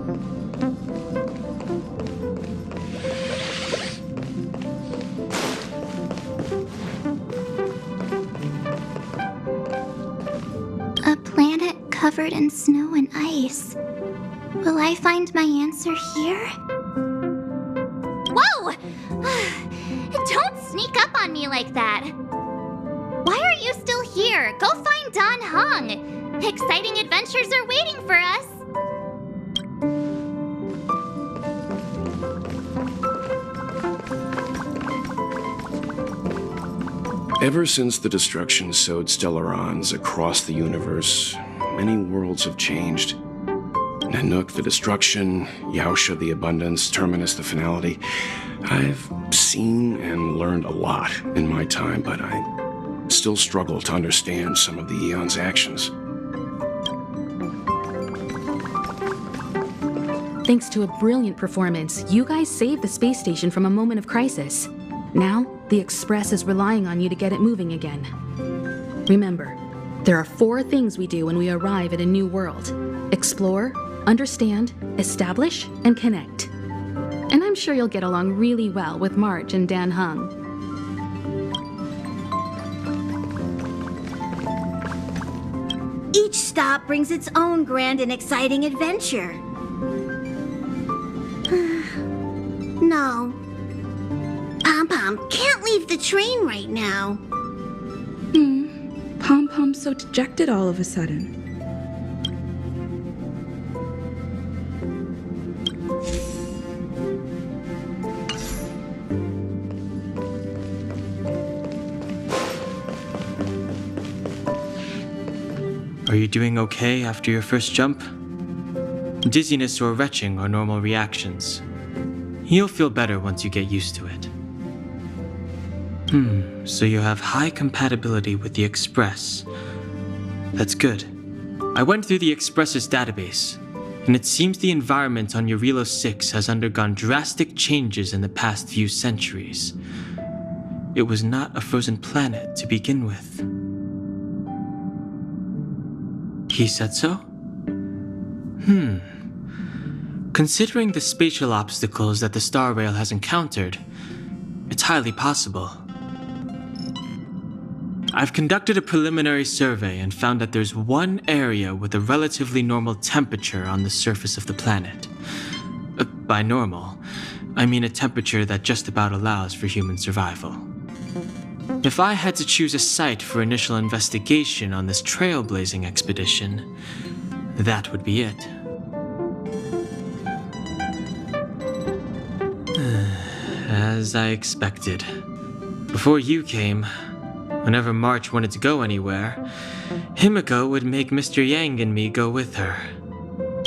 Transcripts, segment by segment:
A planet covered in snow and ice. Will I find my answer here? Whoa! Don't sneak up on me like that. Why are you still here? Go find Dan Heng. Exciting adventures are waiting for us. Ever since the destruction sowed Stellarons across the universe, many worlds have changed. Nanook, the destruction, Yaosha, the abundance, Terminus, the finality. I've seen and learned a lot in my time, but I still struggle to understand some of the Eon's actions. Thanks to a brilliant performance, you guys saved the space station from a moment of crisis. Now, the Express is relying on you to get it moving again. Remember, there are 4 things we do when we arrive at a new world: explore, understand, establish, and connect. And I'm sure you'll get along really well with March and Dan Heng. Each stop brings its own grand and exciting adventure. No. Pom-Pom can't leave the train right now. Pom-Pom's so dejected all of a sudden. Are you doing okay after your first jump? Dizziness or retching are normal reactions. You'll feel better once you get used to it. So you have high compatibility with the Express. That's good. I went through the Express's database, and it seems the environment on Eurilo 6 has undergone drastic changes in the past few centuries. It was not a frozen planet to begin with. He said so? Considering the spatial obstacles that the Star Rail has encountered, it's highly possible. I've conducted a preliminary survey and found that there's one area with a relatively normal temperature on the surface of the planet. By normal, I mean a temperature that just about allows for human survival. If I had to choose a site for initial investigation on this trailblazing expedition, that would be it. As I expected. Before you came, whenever March wanted to go anywhere, Himiko would make Mr. Yang and me go with her.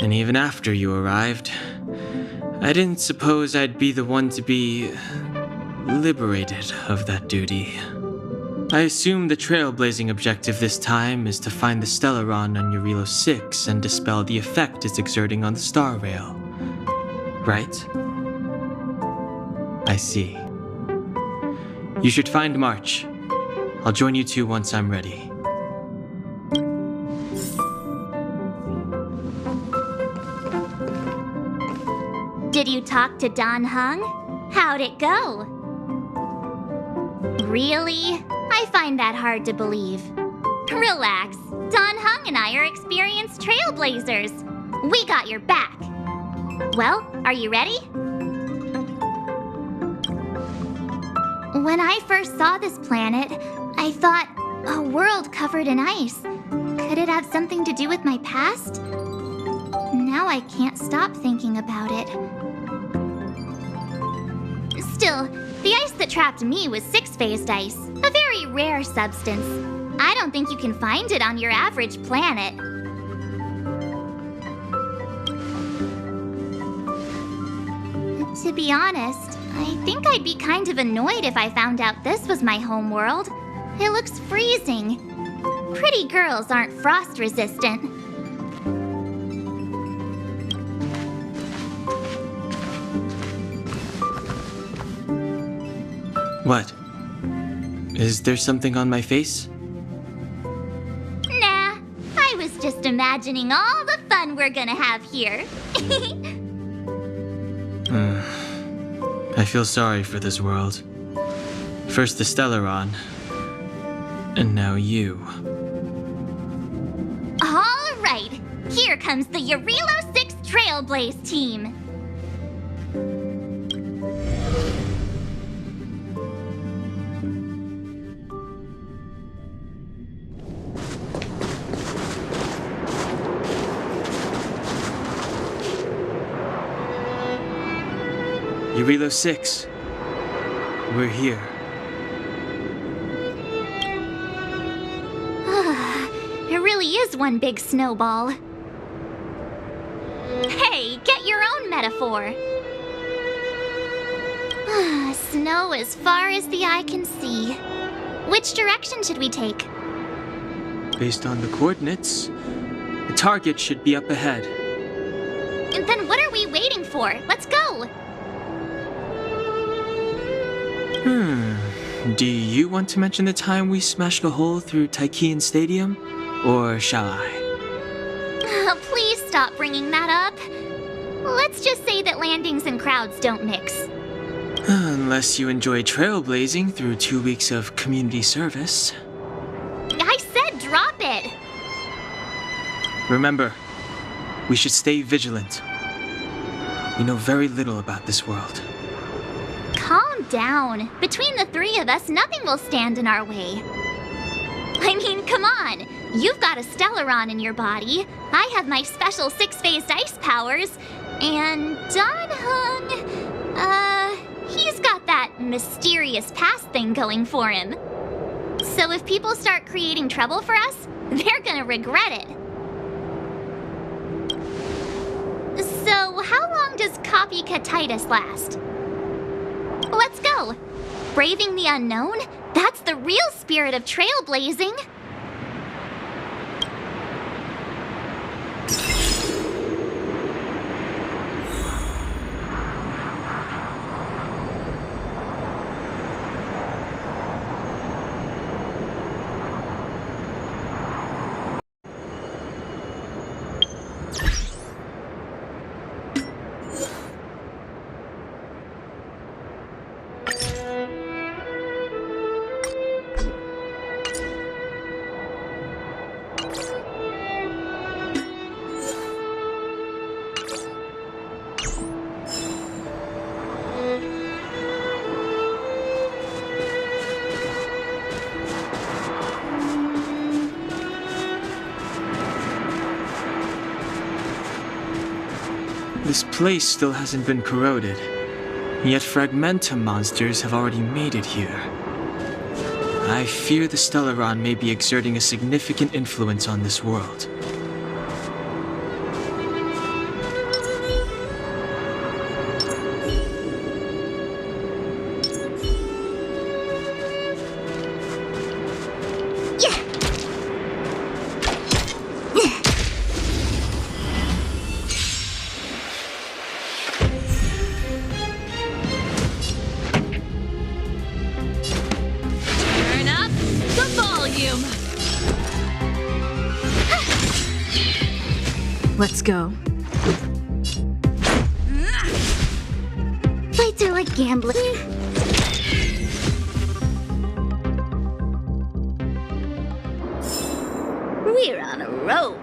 And even after you arrived, I didn't suppose I'd be the one to be liberated of that duty. I assume the trailblazing objective this time is to find the Stellaron on Eurilo 6 and dispel the effect it's exerting on the Star Rail. Right? I see. You should find March. I'll join you two once I'm ready. Did you talk to Dan Heng? How'd it go? Really? I find that hard to believe. Relax. Dan Heng and I are experienced trailblazers. We got your back. Well, are you ready? When I first saw this planet, I thought, a world covered in ice. Could it have something to do with my past? Now I can't stop thinking about it. Still, the ice that trapped me was six-phased ice, a very rare substance. I don't think you can find it on your average planet. To be honest, I think I'd be kind of annoyed if I found out this was my home world. It looks freezing. Pretty girls aren't frost-resistant. What? Is there something on my face? Nah, I was just imagining imagining all the fun we're gonna have here. I feel sorry for this world. First the Stellaron, and now you. All right, here comes the Eurilo 6 Trailblaze team. Eurilo 6, we're here. It really is one big snowball. Hey, get your own metaphor. Snow as far as the eye can see. Which direction should we take? Based on the coordinates, the target should be up ahead. And then what are we waiting for? Let's go! Do you want to mention the time we smashed a hole through Taikian Stadium? Or shall I? Please stop bringing that up. Let's just say that landings and crowds don't mix. Unless you enjoy trailblazing through 2 weeks of community service. I said drop it! Remember, we should stay vigilant. We know very little about this world. Calm down. Between the three of us, nothing will stand in our way. I mean, come on. You've got a Stellaron in your body. I have my special 6-phased ice powers. And Dan-hung, he's got that mysterious past thing going for him. So if people start creating trouble for us, they're gonna regret it. So how long does copycatitis last? Let's go! Braving the unknown? That's the real spirit of trailblazing! This place still hasn't been corroded, yet Fragmentum monsters have already made it here. I fear the Stellaron may be exerting a significant influence on this world. Let's go. Fights are like gambling. We're on a roll.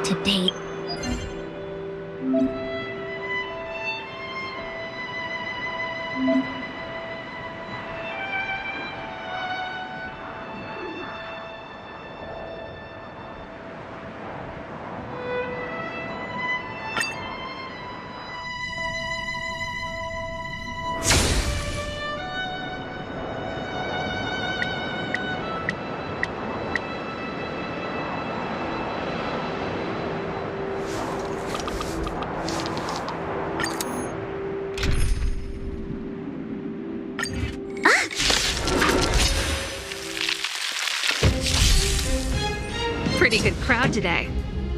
To date. Pretty good crowd today.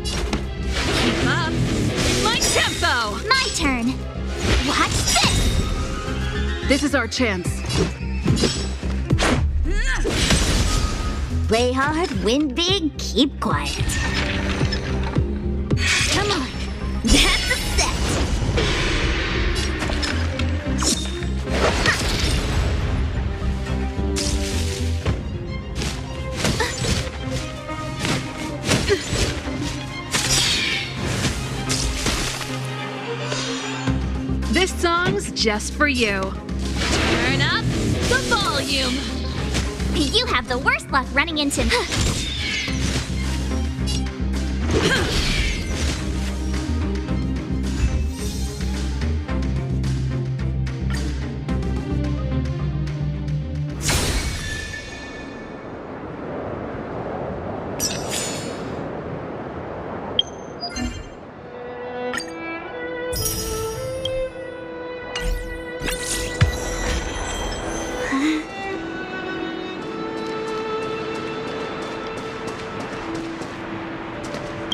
Keep up. It's my tempo. My turn. Watch this! This is our chance. Play hard, win big, keep quiet. Come on. That's a set. This song's just for you. Turn up the volume. You have the worst luck running into...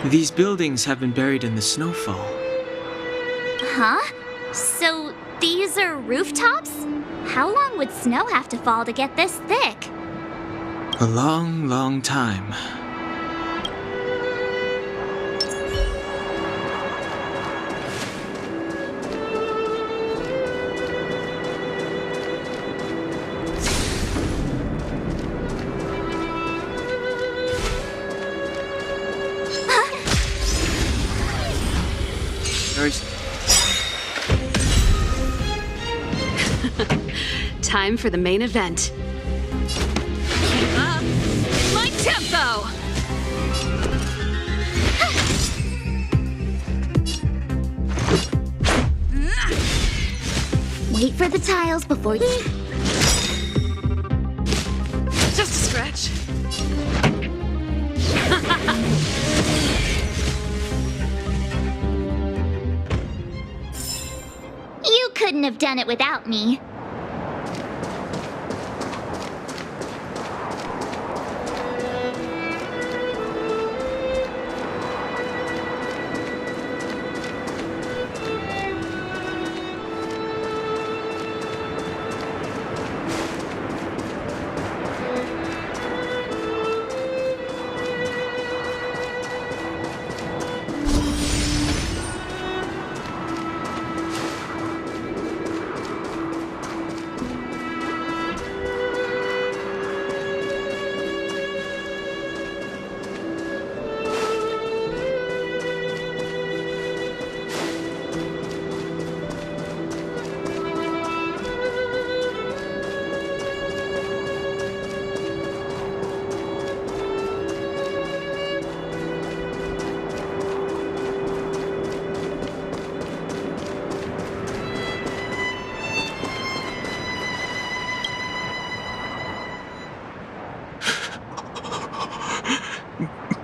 These buildings have been buried in the snowfall. Huh? So these are rooftops? How long would snow have to fall to get this thick? A long, long time. Time for the main event. Keep up. It's my tempo. Wait for the tiles before you... Just a scratch. You couldn't have done it without me.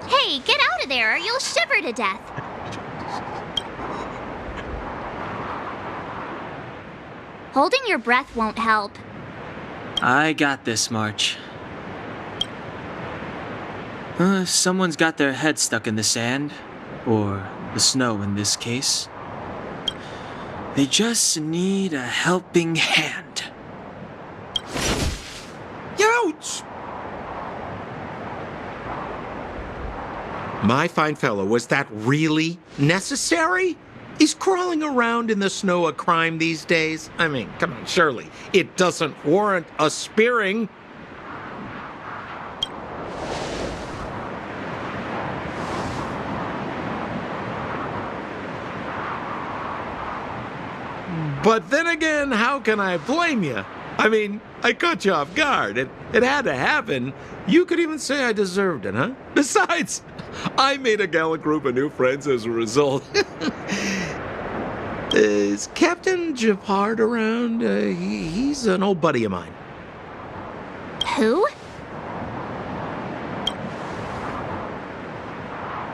Hey, get out of there or you'll shiver to death. Holding your breath won't help. I got this, March. Someone's got their head stuck in the sand, or the snow in this case. They just need a helping hand. Ouch! My fine fellow, was that really necessary? Is crawling around in the snow a crime these days? I mean, come on, surely it doesn't warrant a spearing. But then again, how can I blame you? I mean, I caught you off guard. It had to happen. You could even say I deserved it, huh? Besides, I made a gallant group of new friends as a result. Is Captain Japard around? He's an old buddy of mine. Who?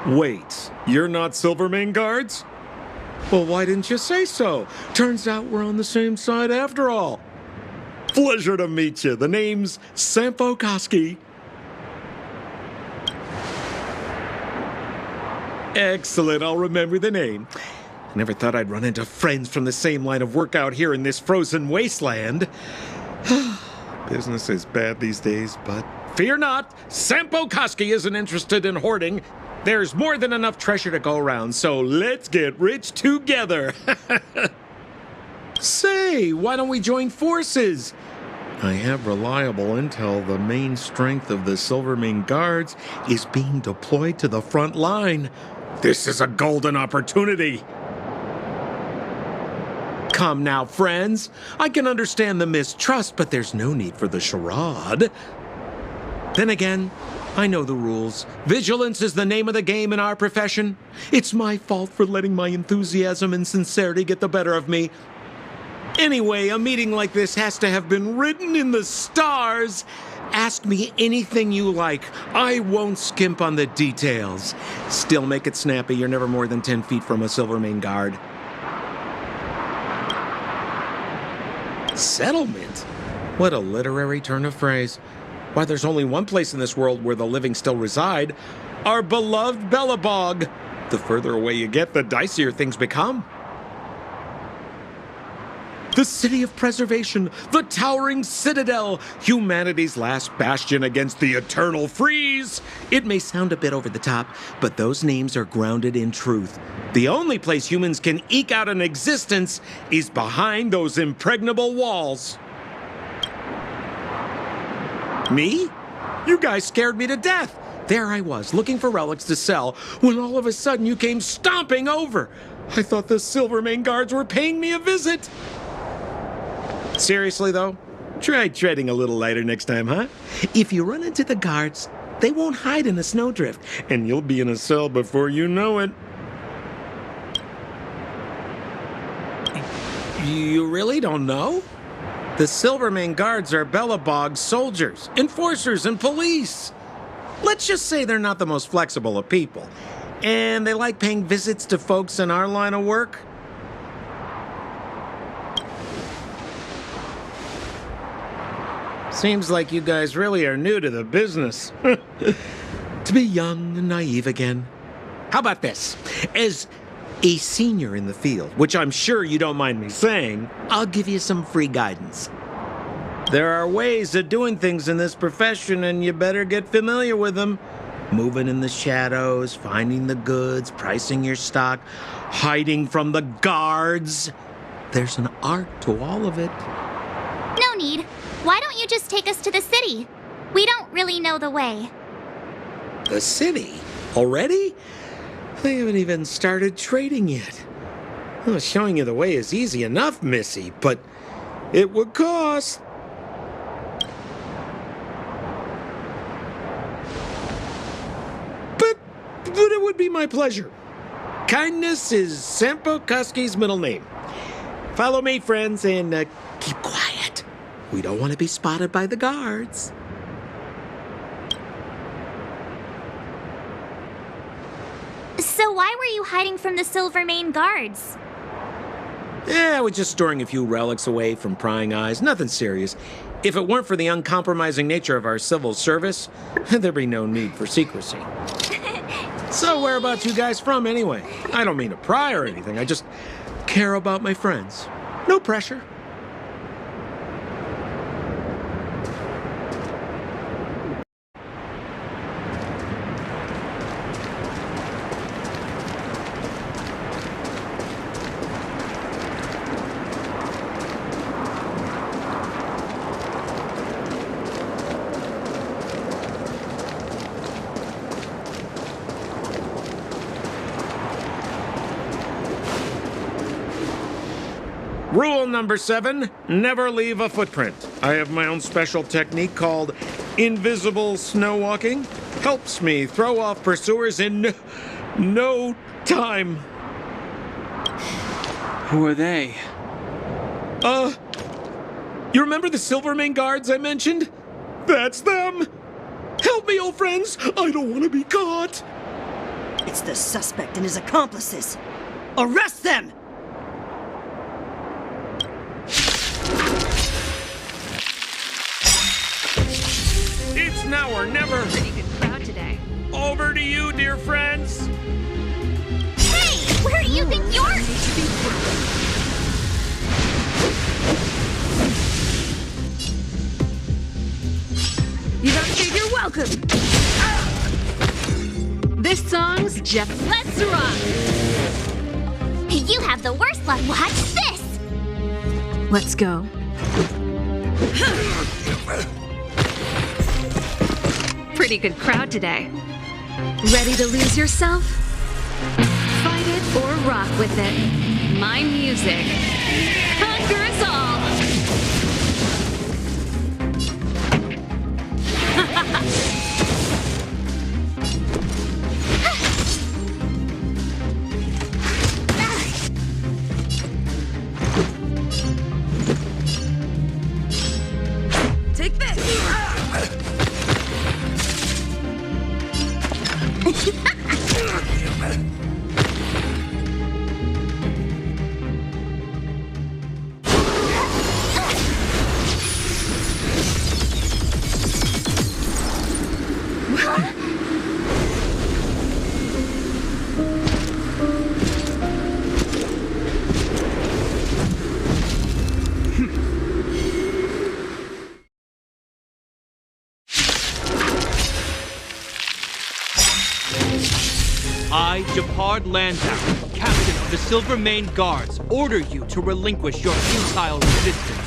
Wait, you're not Silvermane guards? Well, why didn't you say so? Turns out we're on the same side after all. Pleasure to meet you. The name's Sampo Koski. Excellent, I'll remember the name. I never thought I'd run into friends from the same line of work out here in this frozen wasteland. Business is bad these days, but fear not, Sampo Koski isn't interested in hoarding. There's more than enough treasure to go around, so let's get rich together. Say, why don't we join forces? I have reliable intel the main strength of the Silvermane Guards is being deployed to the front line. This is a golden opportunity. Come now, friends. I can understand the mistrust, but there's no need for the charade. Then again, I know the rules. Vigilance is the name of the game in our profession. It's my fault for letting my enthusiasm and sincerity get the better of me. Anyway, a meeting like this has to have been written in the stars. Ask me anything you like. I won't skimp on the details. Still make it snappy. You're never more than 10 feet from a Silvermane Guard. Settlement? What a literary turn of phrase. Why, there's only one place in this world where the living still reside. Our beloved Belobog. The further away you get, the dicier things become. The city of preservation, the towering citadel, humanity's last bastion against the eternal freeze. It may sound a bit over the top, but those names are grounded in truth. The only place humans can eke out an existence is behind those impregnable walls. Me? You guys scared me to death. There I was, looking for relics to sell, when all of a sudden you came stomping over. I thought the Silvermane Guards were paying me a visit. Seriously, though, try treading a little lighter next time, huh? If you run into the guards, they won't hide in a snowdrift, and you'll be in a cell before you know it. You really don't know? The Silvermane Guards are Belobog soldiers, enforcers, and police. Let's just say they're not the most flexible of people, and they like paying visits to folks in our line of work. Seems like you guys really are new to the business. To be young and naive again. How about this? As a senior in the field, which I'm sure you don't mind me saying, I'll give you some free guidance. There are ways of doing things in this profession, and you better get familiar with them. Moving in the shadows, finding the goods, pricing your stock, hiding from the guards. There's an art to all of it. No need. Why don't you just take us to the city? We don't really know the way. The city? Already? They haven't even started trading yet. Well, showing you the way is easy enough, Missy, but it would cost. But it would be my pleasure. Kindness is Sampo Koski's middle name. Follow me, friends, and keep quiet. We don't want to be spotted by the guards. So why were you hiding from the Silvermane Guards? Yeah, I was just storing a few relics away from prying eyes. Nothing serious. If it weren't for the uncompromising nature of our civil service, there'd be no need for secrecy. So whereabouts you guys from, anyway? I don't mean to pry or anything. I just care about my friends. No pressure. Rule number 7, never leave a footprint. I have my own special technique called invisible snow walking. Helps me throw off pursuers in no time. Who are they? You remember the Silvermane Guards I mentioned? That's them! Help me, old friends! I don't want to be caught! It's the suspect and his accomplices. Arrest them! It's now or never! Pretty good crowd today. Over to you, dear friends! do you think you're... You gotta save your welcome. This song's just let's rock. You have the worst luck. Watch this! Let's go. Pretty good crowd today. Ready to lose yourself? Fight it or rock with it. My music conquers all. Take this. I, Japard Landau, Captain of the Silver-Maned Guards, order you to relinquish your futile resistance.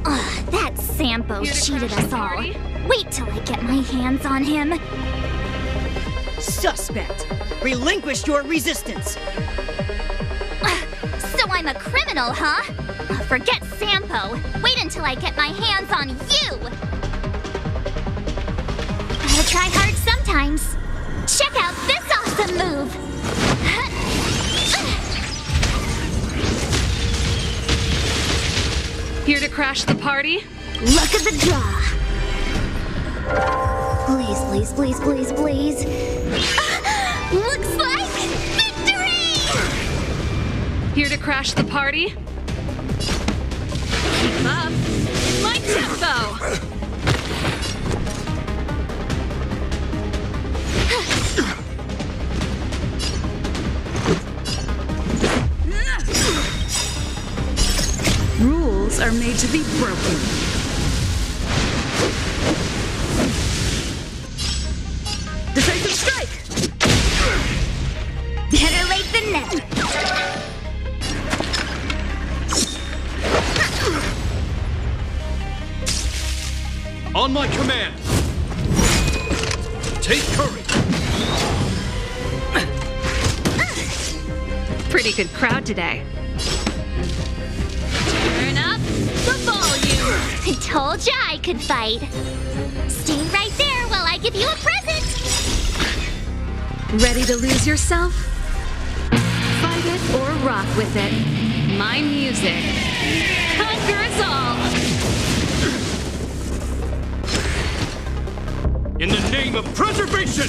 Ugh, that Sampo cheated us all. Wait till I get my hands on him. Suspect! Relinquish your resistance! So I'm a criminal, huh? Forget Sampo. Wait until I get my hands on you! Gotta try hard sometimes. Check out this awesome move! Here to crash the party? Look at the draw! Please, please, please, please, please. Looks like victory! Here to crash the party? Keep up. My tempo! Rules are made to be broken. Decisive strike! Better late than never. On my command! Take courage! Pretty good crowd today. Turn up the volume! I told ya I could fight. Stay right there while I give you a present. Ready to lose yourself? Fight it or rock with it. My music conquers all! In the name of preservation!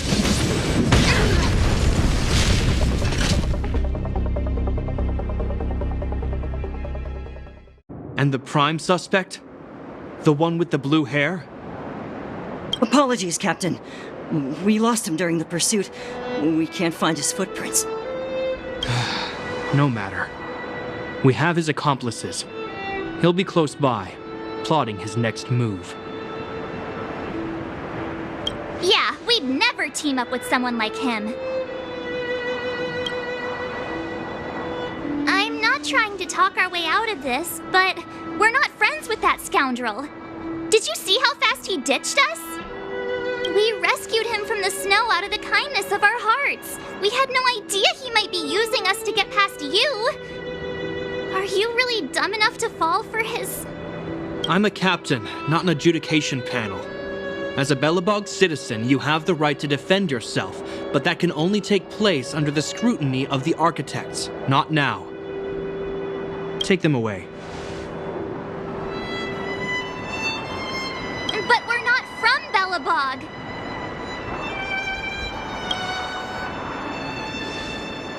And the prime suspect? The one with the blue hair? Apologies, Captain. We lost him during the pursuit. We can't find his footprints. No matter. We have his accomplices. He'll be close by, plotting his next move. Yeah, we'd never team up with someone like him. I'm not trying to talk our way out of this, but we're not friends with that scoundrel. Did you see how fast he ditched us? We rescued him from the snow out of the kindness of our hearts. We had no idea he might be using us to get past you. Are you really dumb enough to fall for his... I'm a captain, not an adjudication panel. As a Belobog citizen, you have the right to defend yourself, but that can only take place under the scrutiny of the architects, not now. Take them away. But we're not from Belobog.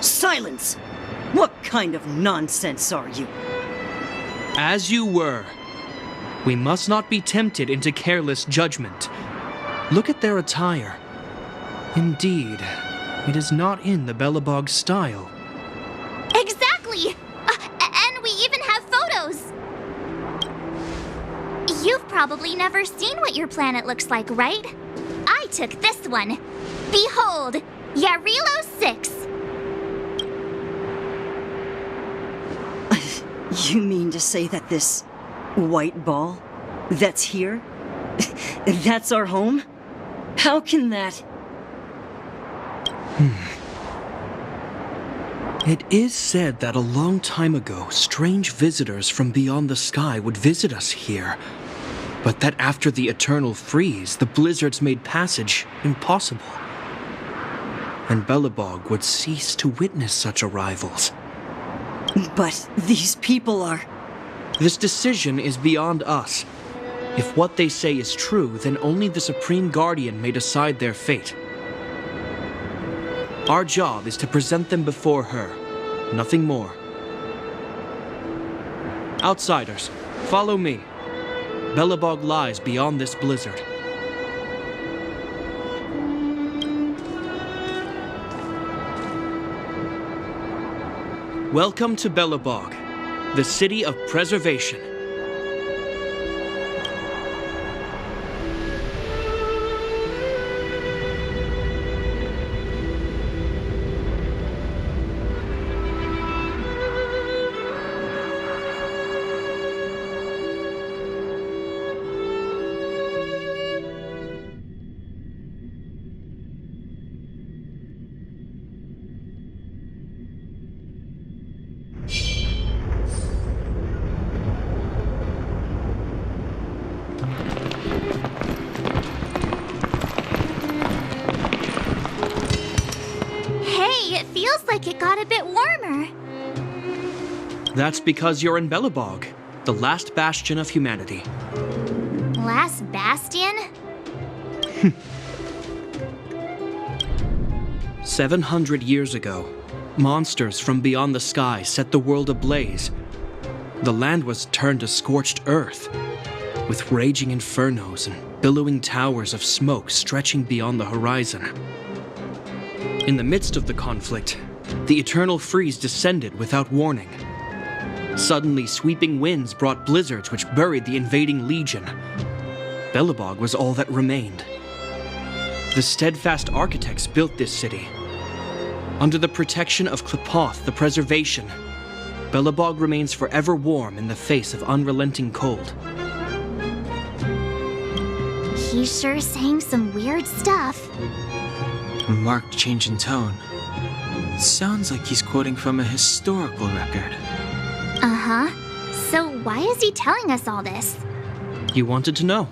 Silence! What kind of nonsense are you? As you were. We must not be tempted into careless judgment. Look at their attire. Indeed, it is not in the Belobog style. You've probably never seen what your planet looks like, right? I took this one. Behold, Yarilo 6. You mean to say that this white ball that's here, that's our home? How can that... It is said that a long time ago, strange visitors from beyond the sky would visit us here. But that after the eternal freeze, the blizzards made passage impossible. And Belobog would cease to witness such arrivals. But these people are... This decision is beyond us. If what they say is true, then only the Supreme Guardian may decide their fate. Our job is to present them before her. Nothing more. Outsiders, follow me. Belobog lies beyond this blizzard. Welcome to Belobog, the city of preservation. It got a bit warmer. That's because you're in Belobog, the last bastion of humanity. Last bastion? 700 years ago, monsters from beyond the sky set the world ablaze. The land was turned to scorched earth, with raging infernos and billowing towers of smoke stretching beyond the horizon. In the midst of the conflict, the eternal freeze descended without warning. Suddenly, sweeping winds brought blizzards which buried the invading legion. Belobog was all that remained. The steadfast architects built this city. Under the protection of Klepoth, the preservation, Belobog remains forever warm in the face of unrelenting cold. He's sure saying some weird stuff. A marked change in tone. Sounds like he's quoting from a historical record. Uh-huh. So why is he telling us all this? You wanted to know.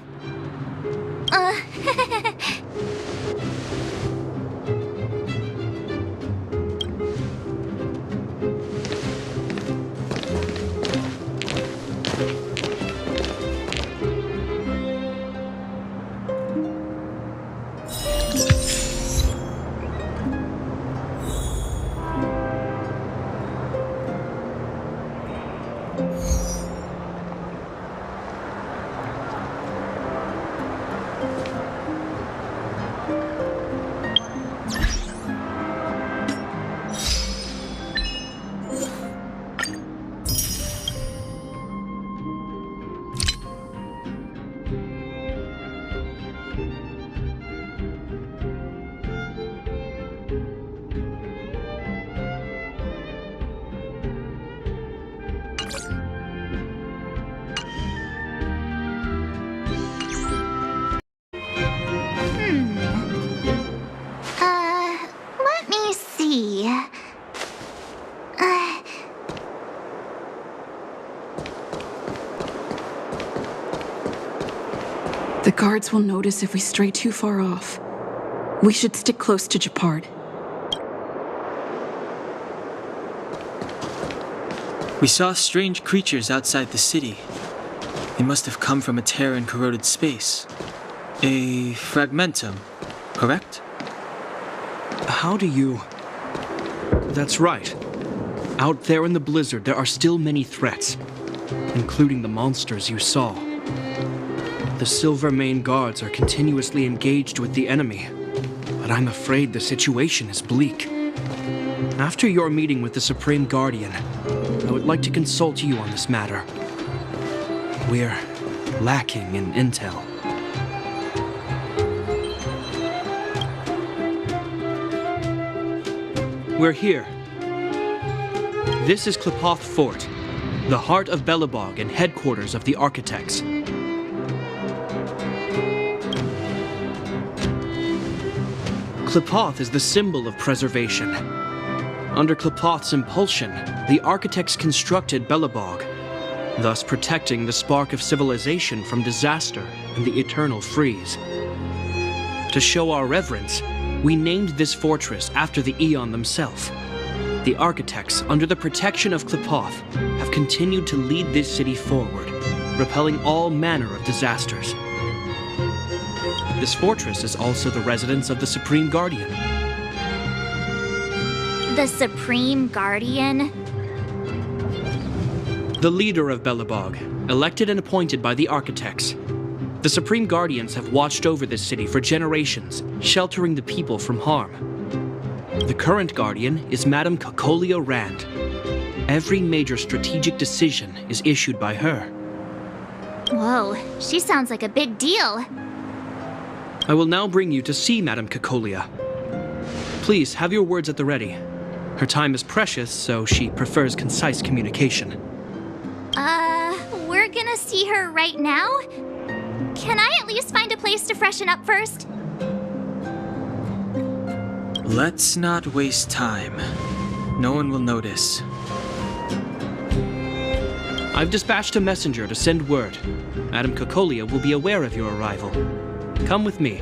Let me see. The guards will notice if we stray too far off. We should stick close to Japard. We saw strange creatures outside the city. They must have come from a tear in corroded space. A fragmentum, correct? How do you... That's right. Out there in the blizzard, there are still many threats, including the monsters you saw. The Silvermane guards are continuously engaged with the enemy, but I'm afraid the situation is bleak. After your meeting with the Supreme Guardian, I would like to consult you on this matter. We're lacking in intel. We're here. This is Klipoth Fort, the heart of Belobog and headquarters of the Architects. Klipoth is the symbol of preservation. Under Klipoth's impulsion, the Architects constructed Belobog, thus protecting the spark of civilization from disaster and the eternal freeze. To show our reverence, we named this fortress after the Aeon themselves. The Architects, under the protection of Klipoth, have continued to lead this city forward, repelling all manner of disasters. This fortress is also the residence of the Supreme Guardian. The Supreme Guardian? The leader of Belobog, elected and appointed by the Architects. The Supreme Guardians have watched over this city for generations, sheltering the people from harm. The current Guardian is Madame Kakolia Rand. Every major strategic decision is issued by her. Whoa, she sounds like a big deal. I will now bring you to see Madame Kakolia. Please, have your words at the ready. Her time is precious, so she prefers concise communication. We're gonna see her right now? Can I at least find a place to freshen up first? Let's not waste time. No one will notice. I've dispatched a messenger to send word. Madame Kakolia will be aware of your arrival. Come with me.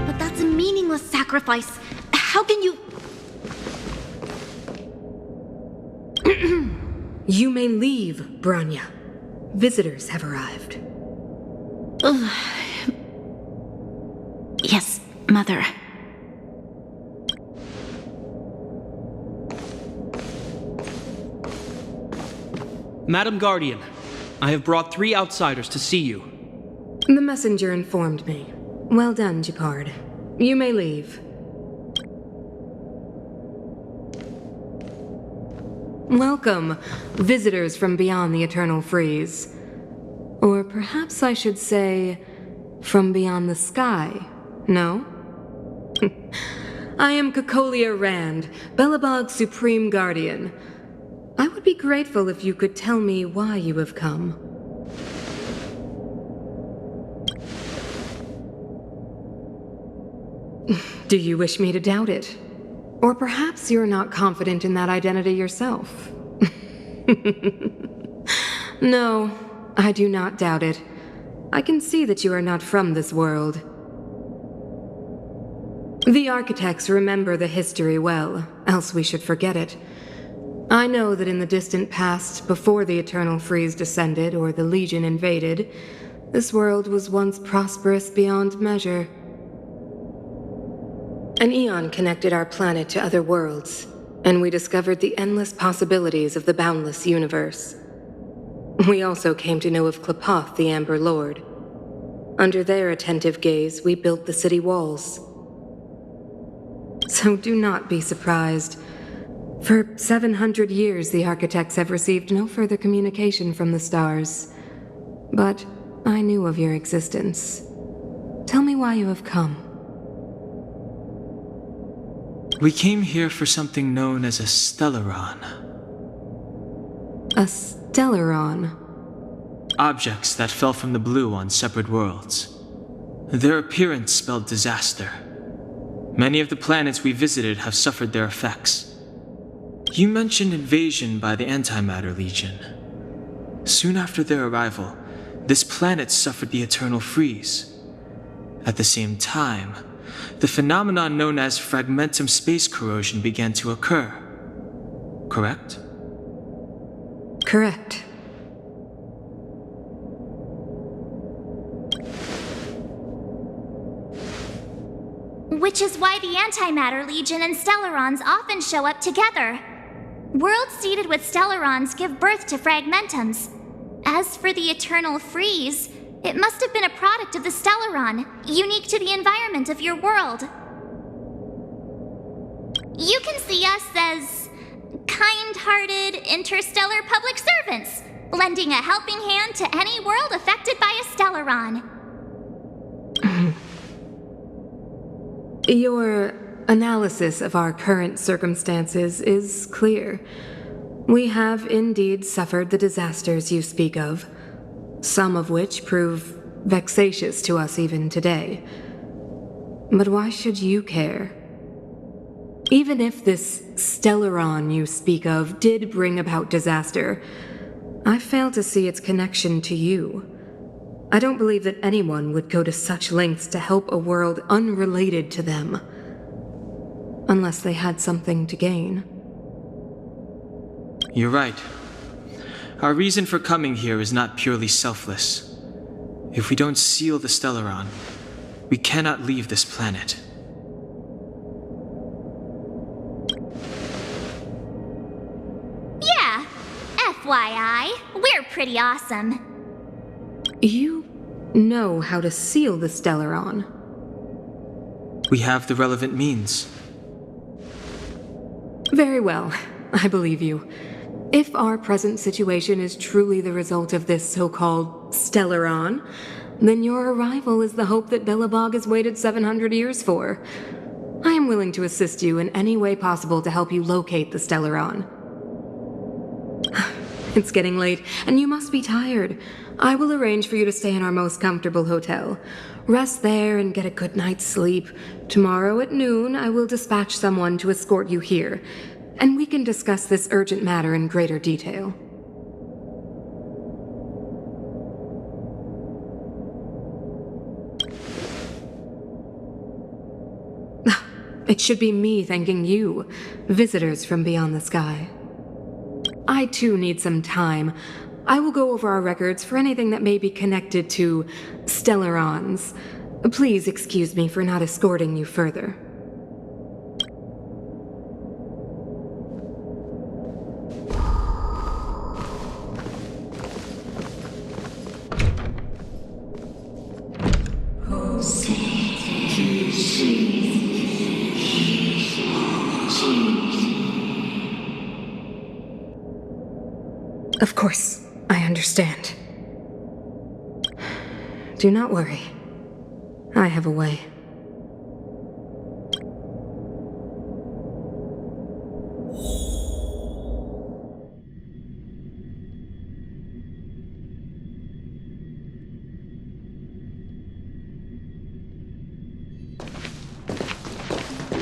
But that's a meaningless sacrifice. How can you... You may leave, Branya. Visitors have arrived. Yes, Mother. Madam Guardian, I have brought 3 outsiders to see you. The messenger informed me. Well done, Gepard. You may leave. Welcome, visitors from beyond the eternal freeze. Or perhaps I should say, from beyond the sky, no? I am Kakolia Rand, Belobog's Supreme Guardian. I would be grateful if you could tell me why you have come. Do you wish me to doubt it? Or perhaps you're not confident in that identity yourself? No, I do not doubt it. I can see that you are not from this world. The Architects remember the history well, else we should forget it. I know that in the distant past, before the Eternal Freeze descended or the Legion invaded, this world was once prosperous beyond measure. An Aeon connected our planet to other worlds, and we discovered the endless possibilities of the boundless universe. We also came to know of Klipoth, the Amber Lord. Under their attentive gaze, we built the city walls. So do not be surprised. For 700 years, the Architects have received no further communication from the stars. But I knew of your existence. Tell me why you have come. We came here for something known as a Stellaron. A Stellaron? Objects that fell from the blue on separate worlds. Their appearance spelled disaster. Many of the planets we visited have suffered their effects. You mentioned invasion by the Antimatter Legion. Soon after their arrival, this planet suffered the Eternal Freeze. At the same time, the phenomenon known as fragmentum space corrosion began to occur. Correct? Correct. Which is why the Antimatter Legion and Stellarons often show up together. Worlds seeded with Stellarons give birth to fragmentums. As for the Eternal Freeze, It must have been a product of the Stellaron, unique to the environment of your world. You can see us as kind-hearted interstellar public servants, lending a helping hand to any world affected by a Stellaron. Your analysis of our current circumstances is clear. We have indeed suffered the disasters you speak of, some of which prove vexatious to us even today. But why should you care? Even if this Stellaron you speak of did bring about disaster, I fail to see its connection to you. I don't believe that anyone would go to such lengths to help a world unrelated to them, unless they had something to gain. You're right. Our reason for coming here is not purely selfless. If we don't seal the Stellaron, we cannot leave this planet. Yeah, FYI, we're pretty awesome. You know how to seal the Stellaron. We have the relevant means. Very well, I believe you. If our present situation is truly the result of this so-called Stellaron, then your arrival is the hope that Belobog has waited 700 years for. I am willing to assist you in any way possible to help you locate the Stellaron. It's getting late, and you must be tired. I will arrange for you to stay in our most comfortable hotel. Rest there and get a good night's sleep. Tomorrow at noon, I will dispatch someone to escort you here, and we can discuss this urgent matter in greater detail. It should be me thanking you, visitors from beyond the sky. I too need some time. I will go over our records for anything that may be connected to Stellarons. Please excuse me for not escorting you further. Of course, I understand. Do not worry. I have a way.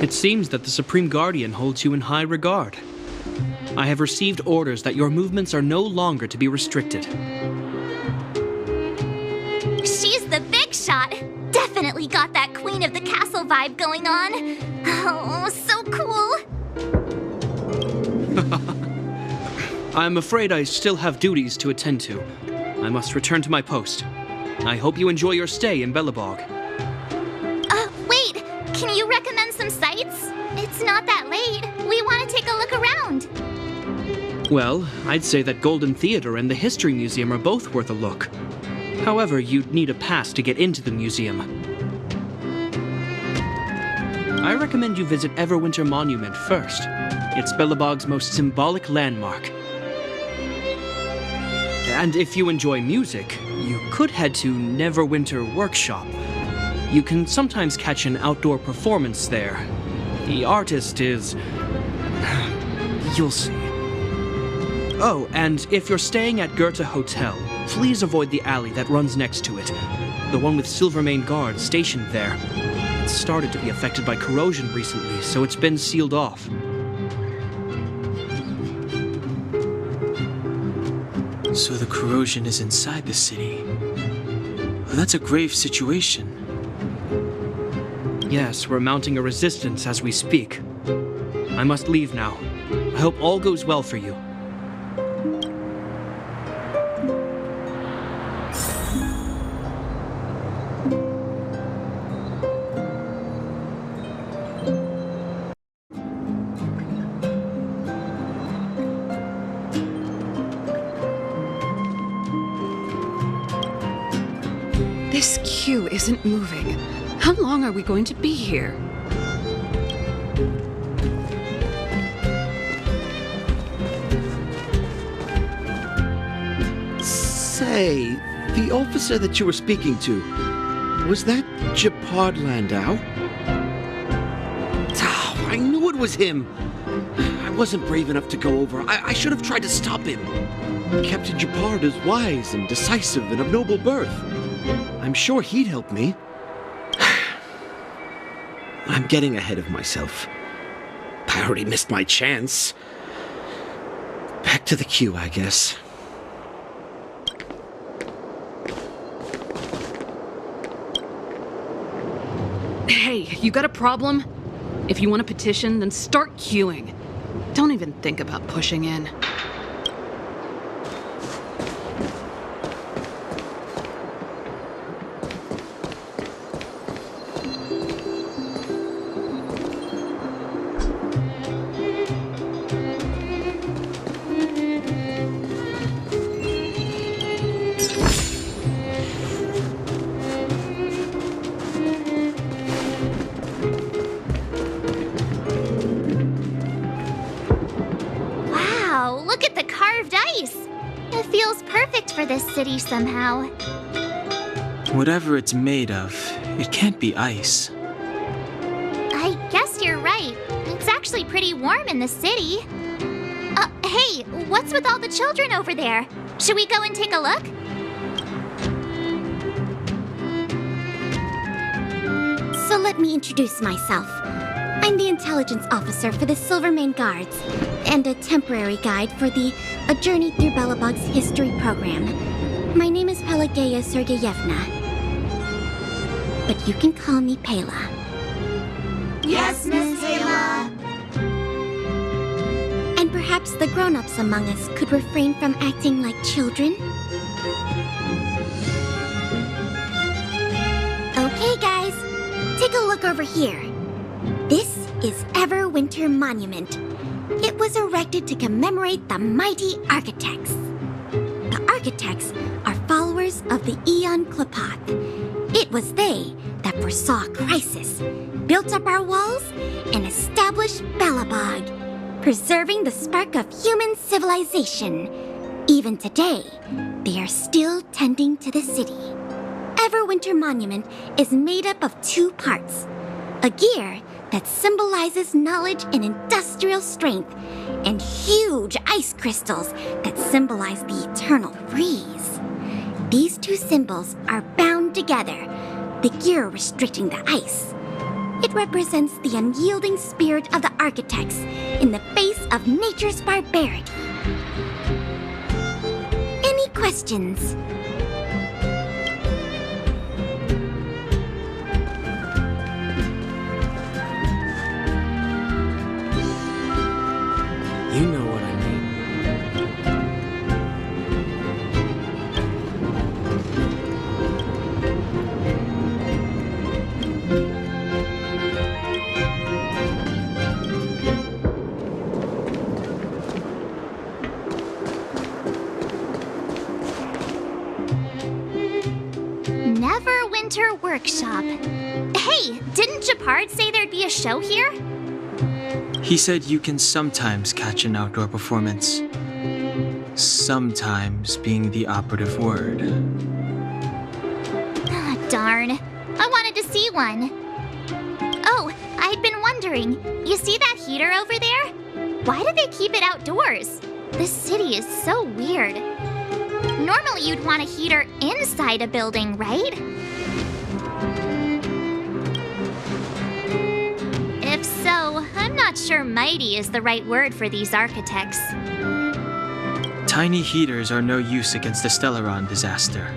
It seems that the Supreme Guardian holds you in high regard. I have received orders that your movements are no longer to be restricted. She's the big shot. Definitely got that Queen of the Castle vibe going on. Oh, so cool. I'm afraid I still have duties to attend to. I must return to my post. I hope you enjoy your stay in Belobog. Wait. Can you recommend some sites? It's not that late. We want to take a look around. Well, I'd say that Golden Theater and the History Museum are both worth a look. However, you'd need a pass to get into the museum. I recommend you visit Everwinter Monument first. It's Belobog's most symbolic landmark. And if you enjoy music, you could head to Neverwinter Workshop. You can sometimes catch an outdoor performance there. The artist is... you'll see. Oh, and if you're staying at Goethe Hotel, please avoid the alley that runs next to it. The one with Silvermane guards stationed there. It's started to be affected by corrosion recently, so it's been sealed off. So the corrosion is inside the city. Well, that's a grave situation. Yes, we're mounting a resistance as we speak. I must leave now. I hope all goes well for you. isn't moving. How long are we going to be here? Say, the officer that you were speaking to, was that Japard Landau? Oh, I knew it was him. I wasn't brave enough to go over. I should have tried to stop him. Captain Japard is wise and decisive and of noble birth. I'm sure he'd help me. I'm getting ahead of myself. I already missed my chance. Back to the queue, I guess. Hey, you got a problem? If you want a petition, then start queuing. Don't even think about pushing in. For this city somehow. Whatever it's made of, it can't be ice. I guess you're right. It's actually pretty warm in the city. Hey, what's with all the children over there? Should we go and take a look? So let me introduce myself. I'm the intelligence officer for the Silvermane Guards, and a temporary guide for the A Journey Through Belobog's history program. My name is Pelageya Sergeyevna, but you can call me Pela. Yes, Miss Pela. And perhaps the grown-ups among us could refrain from acting like children? Okay, guys, take a look over here. This is Everwinter Monument. It was erected to commemorate the mighty architects. The architects are followers of the Aeon Klapoth. It was they that foresaw crisis, built up our walls, and established Belobog, preserving the spark of human civilization. Even today, they are still tending to the city. Everwinter Monument is made up of 2 parts. A gear that symbolizes knowledge and industrial strength, and huge ice crystals that symbolize the eternal freeze. These 2 symbols are bound together, the gear restricting the ice. It represents the unyielding spirit of the architects in the face of nature's barbarity. Any questions? You know what I mean. Neverwinter Workshop. Hey, didn't Japard say there'd be a show here? He said you can sometimes catch an outdoor performance. Sometimes being the operative word. Ah, darn. I wanted to see one. Oh, I'd been wondering. You see that heater over there? Why do they keep it outdoors? This city is so weird. Normally you'd want a heater inside a building, right? If so, I'm not sure mighty is the right word for these architects. Tiny heaters are no use against the Stellaron disaster.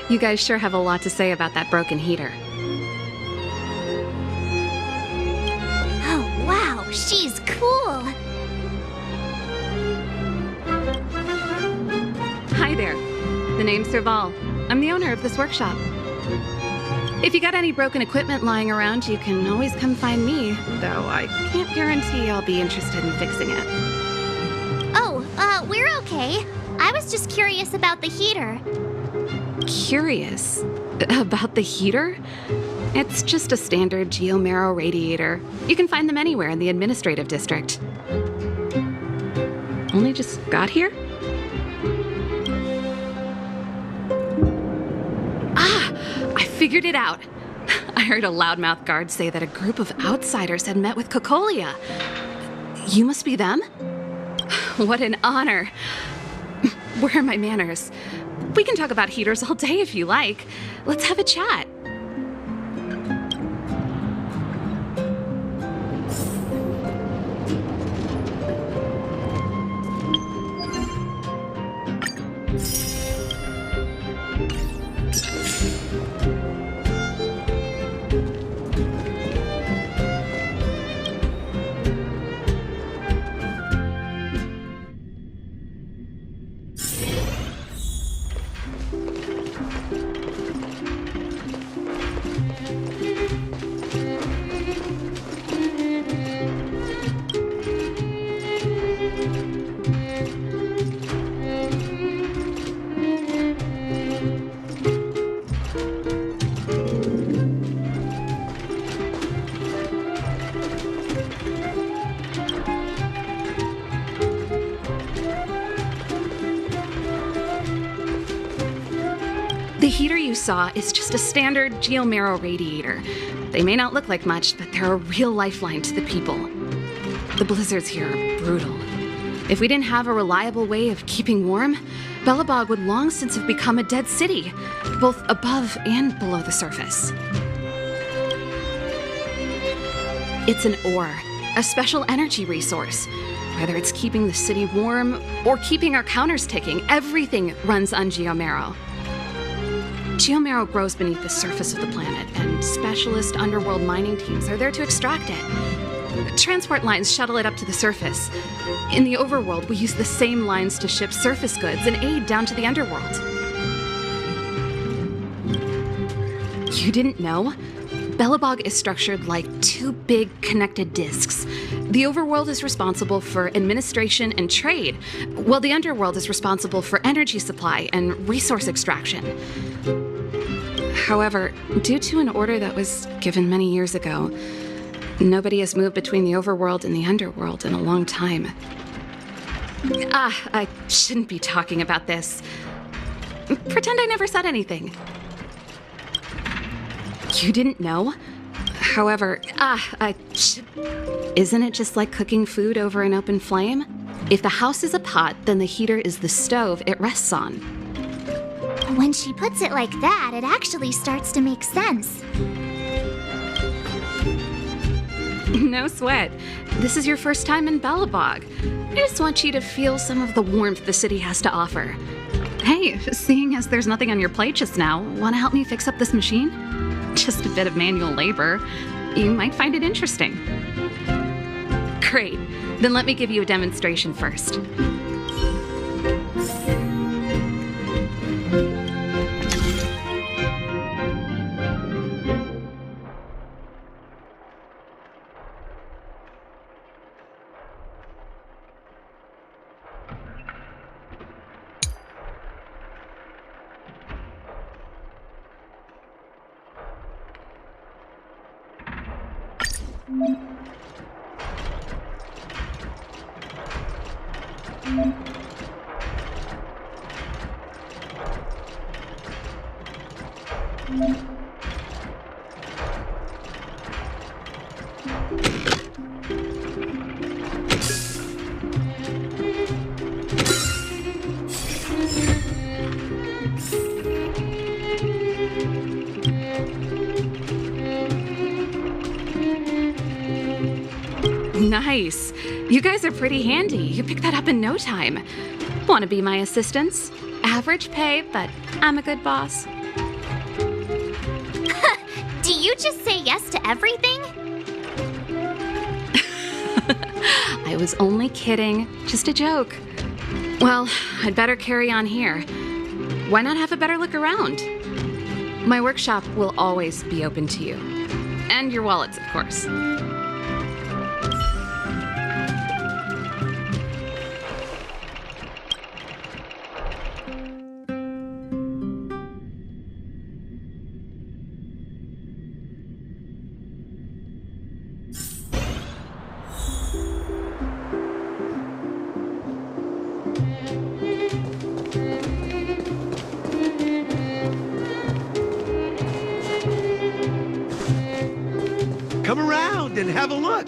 You guys sure have a lot to say about that broken heater. Oh, wow, she's cool. Hi there. The name's Serval. I'm the owner of this workshop. If you got any broken equipment lying around, you can always come find me, though I can't guarantee I'll be interested in fixing it. Oh, we're okay. I was just curious about the heater. curious about the heater? It's just a standard geomarrow radiator. You can find them anywhere in the administrative district. Only just got here? I figured it out. I heard a loudmouth guard say that a group of outsiders had met with Cocolia. You must be them? What an honor. Where are my manners? We can talk about heaters all day if you like. Let's have a chat. The heater you saw is just a standard geomarrow radiator. They may not look like much, but they're a real lifeline to the people. The blizzards here are brutal. If we didn't have a reliable way of keeping warm, Belobog would long since have become a dead city, both above and below the surface. It's an ore, a special energy resource. Whether it's keeping the city warm or keeping our counters ticking, everything runs on geomarrow. Geomarrow grows beneath the surface of the planet, and specialist underworld mining teams are there to extract it. Transport lines shuttle it up to the surface. In the overworld, we use the same lines to ship surface goods and aid down to the underworld. You didn't know? Belobog is structured like two big connected disks. The overworld is responsible for administration and trade, while the underworld is responsible for energy supply and resource extraction. However, due to an order that was given many years ago, nobody has moved between the overworld and the underworld in a long time. I shouldn't be talking about this. Pretend I never said anything. You didn't know? However, isn't it just like cooking food over an open flame? If the house is a pot, then the heater is the stove it rests on. When she puts it like that, it actually starts to make sense. No sweat. This is your first time in Belobog. I just want you to feel some of the warmth the city has to offer. Hey, seeing as there's nothing on your plate just now, want to help me fix up this machine? Just a bit of manual labor. You might find it interesting. Great. Then let me give you a demonstration first. Nice. You guys are pretty handy. You picked that up in no time. Want to be my assistants? Average pay, but I'm a good boss. Do you just say yes to everything? I was only kidding. Just a joke. Well, I'd better carry on here. Why not have a better look around? My workshop will always be open to you. And your wallets, of course. Come around and have a look.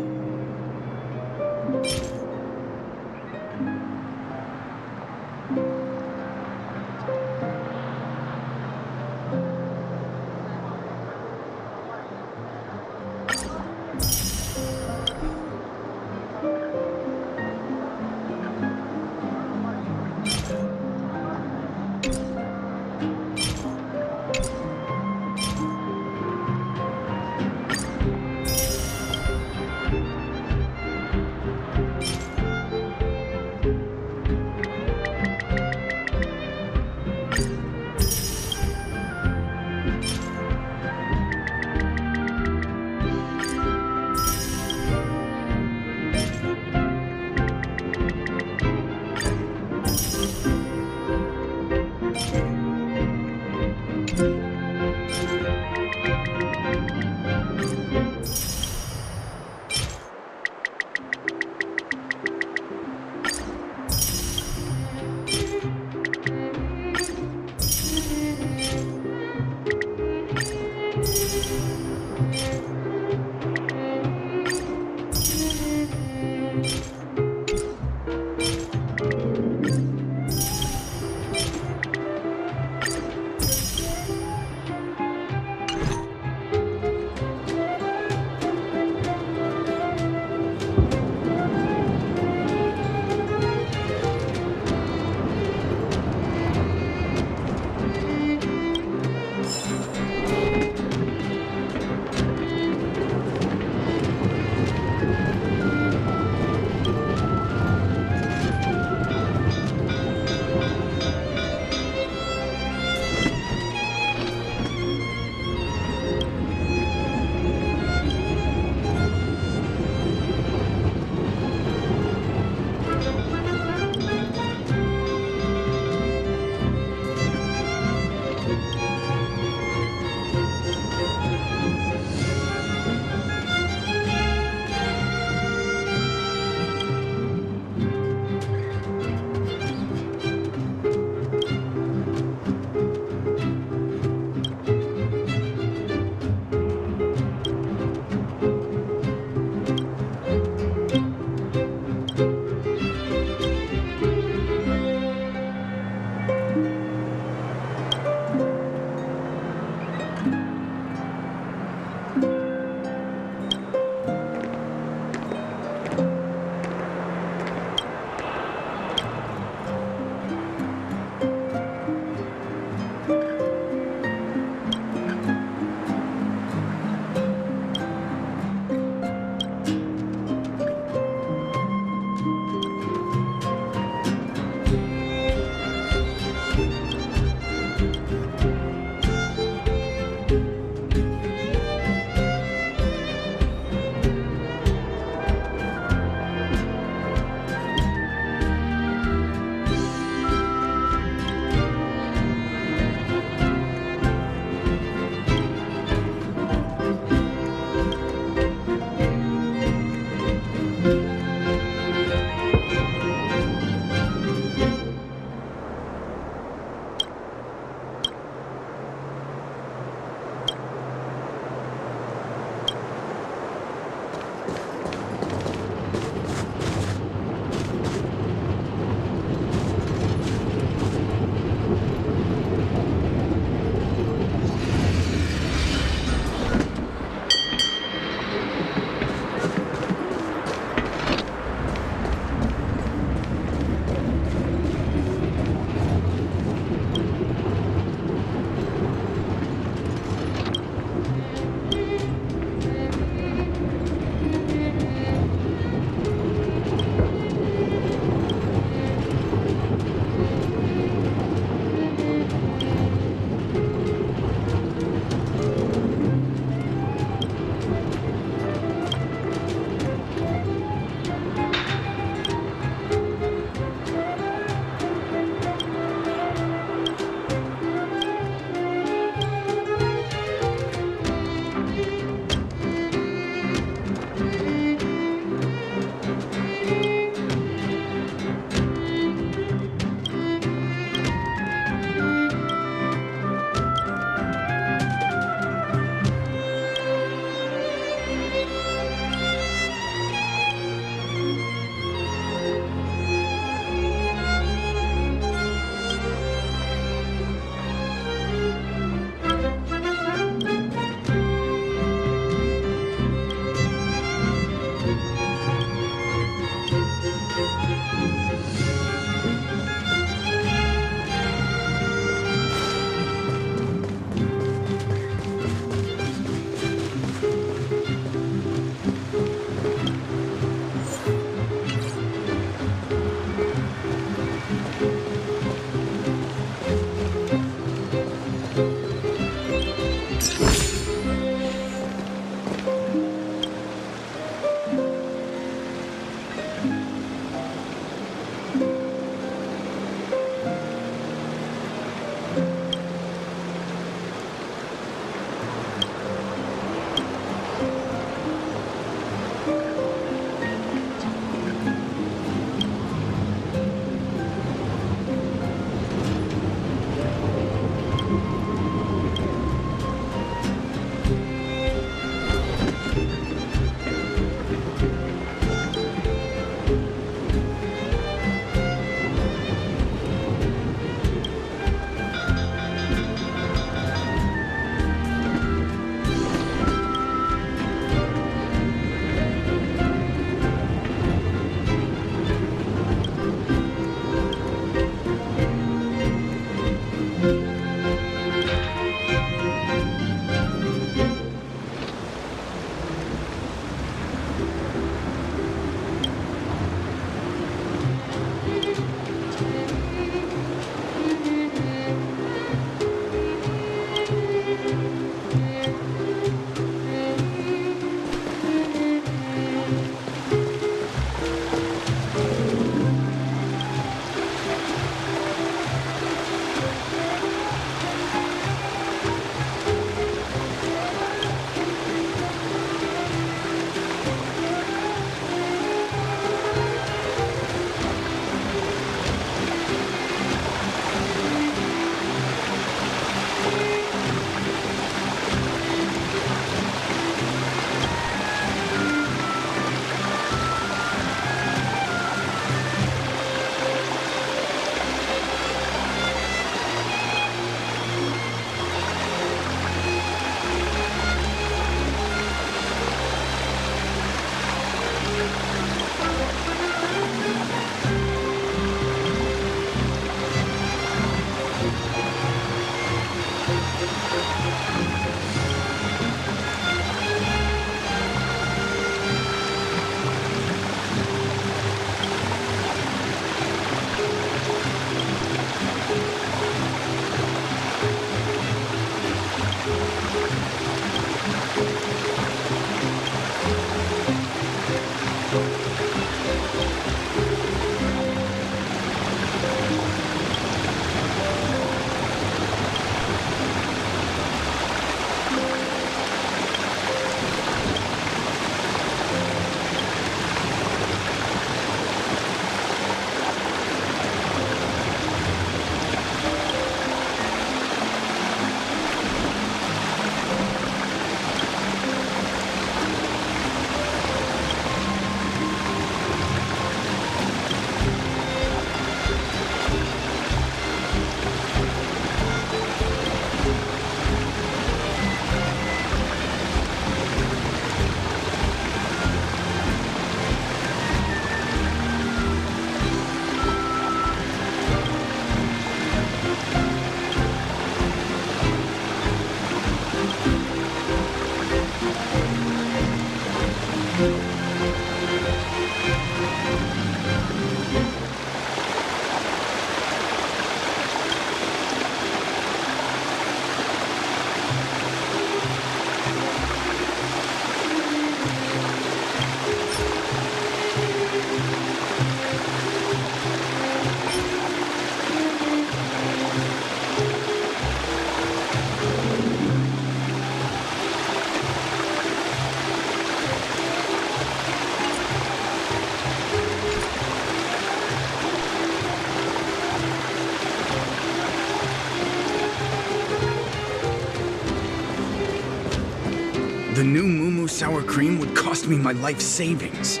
The new Moo Moo sour cream would cost me my life savings.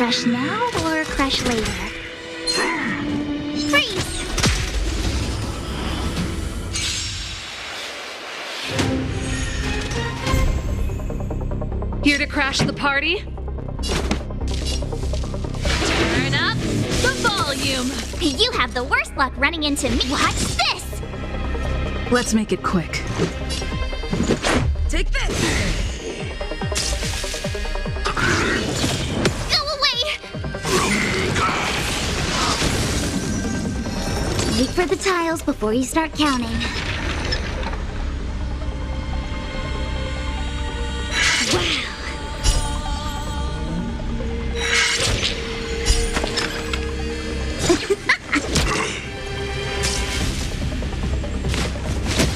Crush now or crush later? Freeze! Here to crash the party? Turn up the volume! You have the worst luck running into me. Watch this! Let's make it quick. Take this! Go away! Wait for the tiles before you start counting. Wow!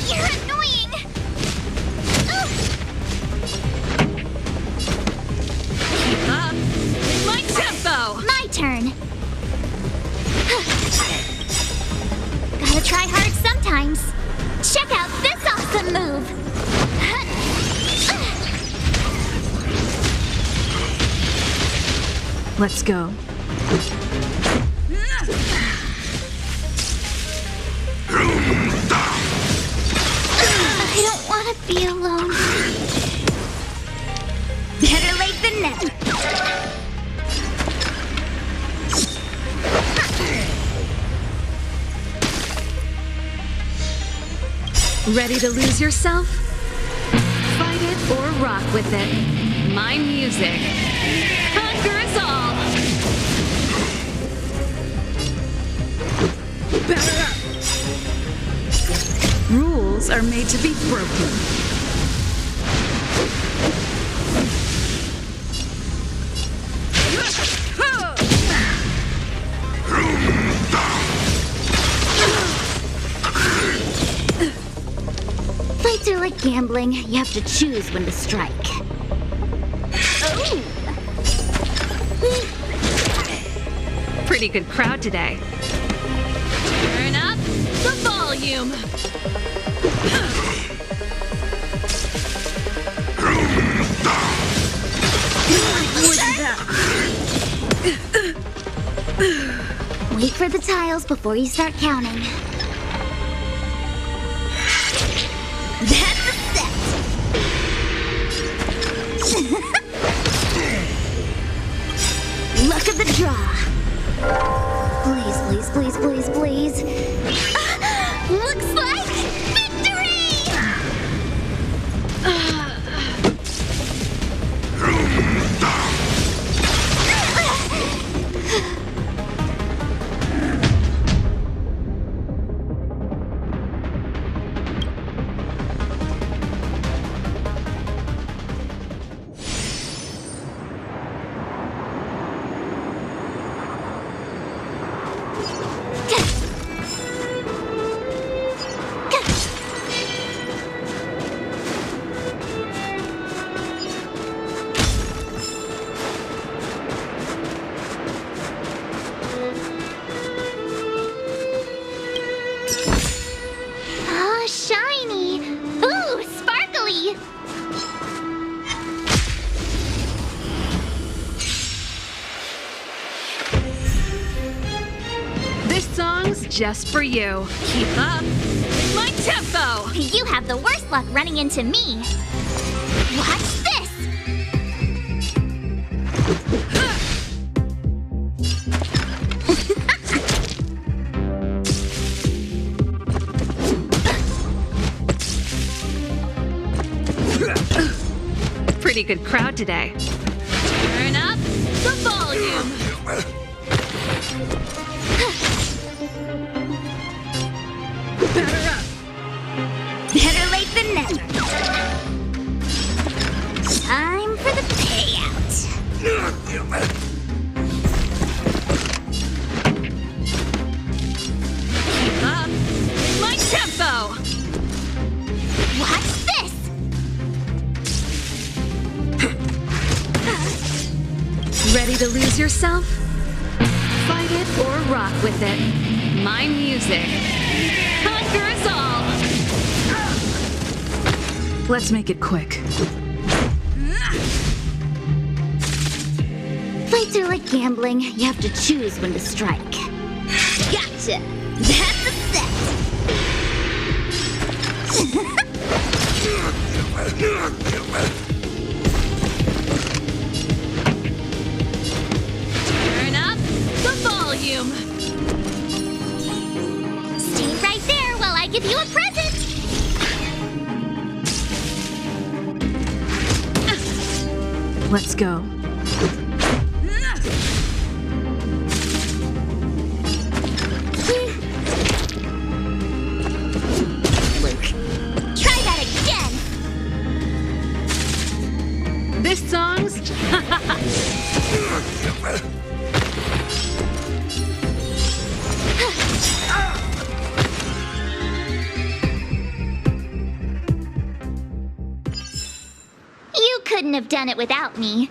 You're annoying! Ugh. Keep up with my tempo! My turn. Gotta try hard sometimes. Check out this awesome move. Let's go. I don't want to be alone. Better late than never. Ready to lose yourself? Fight it or rock with it. My music conquers all! Batter up! Rules are made to be broken. Fights are like gambling. You have to choose when to strike. Oh! Pretty good crowd today. Turn up the volume! Wait for the tiles before you start counting. That's a set! Luck of the draw. Please, please, please, please, please. Looks like victory! Oh, shiny! Ooh, sparkly! This song's just for you. Keep up with my tempo! You have the worst luck running into me. Watch this! Pretty good crowd today. Turn up the volume! Batter up! Better late than never. Time for the payout. Keep up with my tempo! Watch this! Ready to lose yourself? Fight it or rock with it. My music conquers all! Let's make it quick. Fights are like gambling. You have to choose when to strike. Gotcha! That's a set! Turn up the volume. Stay right there while I give you a present! Let's go. Try that again! This song's You couldn't have done it without me.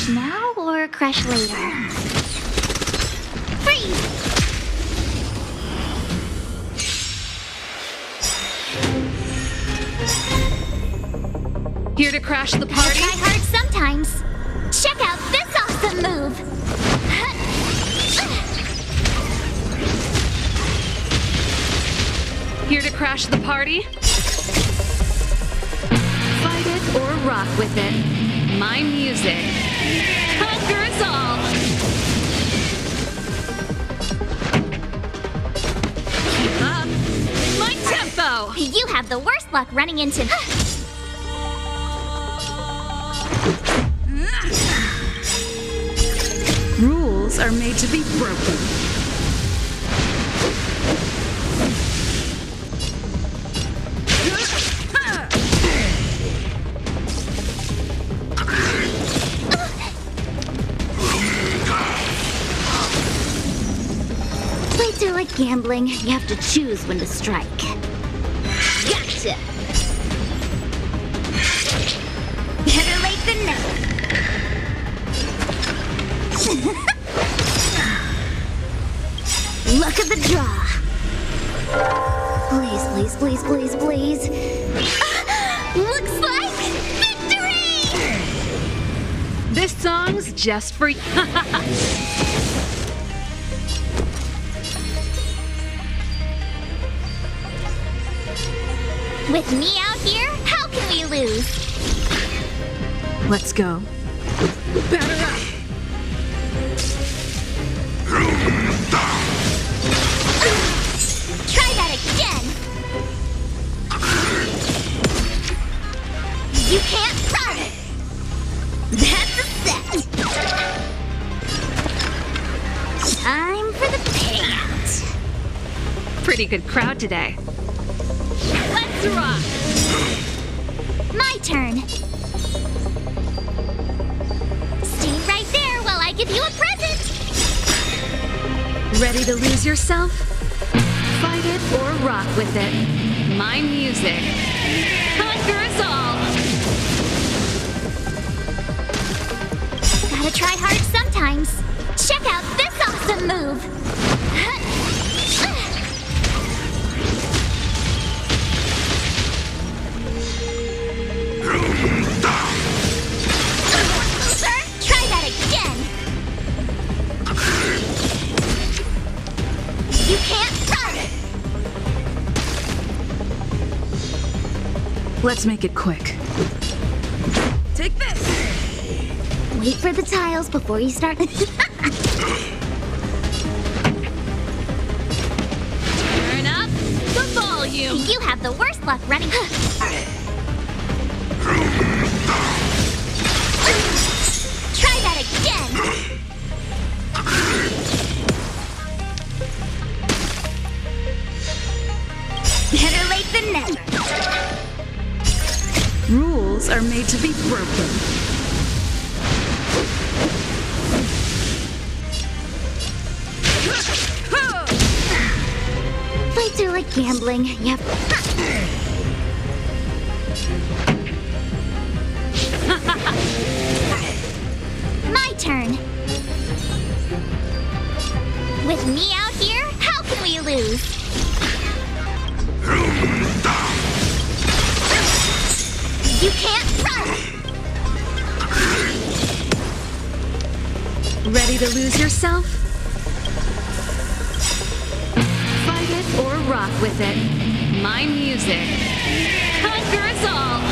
Crash now or crash later? Freeze! Here to crash the party? Try hard sometimes. Check out this awesome move! Here to crash the party? Fight it or rock with it. My music conquers all! Keep up! My tempo! You have the worst luck running into... Rules are made to be broken. Plates are like gambling. You have to choose when to strike. Gotcha! Better late than never. Luck of the draw. Please, please, please, please, please. Looks like victory! This song's just for you. With me out here, how can we lose? Let's go. Batter up! Try that again! You can't run! That's a set! Time for the payout! Pretty good crowd today. Let's rock! My turn! Stay right there while I give you a present! Ready to lose yourself? Fight it or rock with it. My music conquers all! Gotta try hard sometimes. Check out this awesome move! Loser, try that again! You can't run! Let's make it quick. Take this! Wait for the tiles before you start. Turn up the volume! You have the worst luck running. Try that again! Better late than never. Rules are made to be broken. Fights are like gambling. You have... My turn. With me out here, how can we lose? You can't run! Ready to lose yourself? Fight it or rock with it. My music conquers all!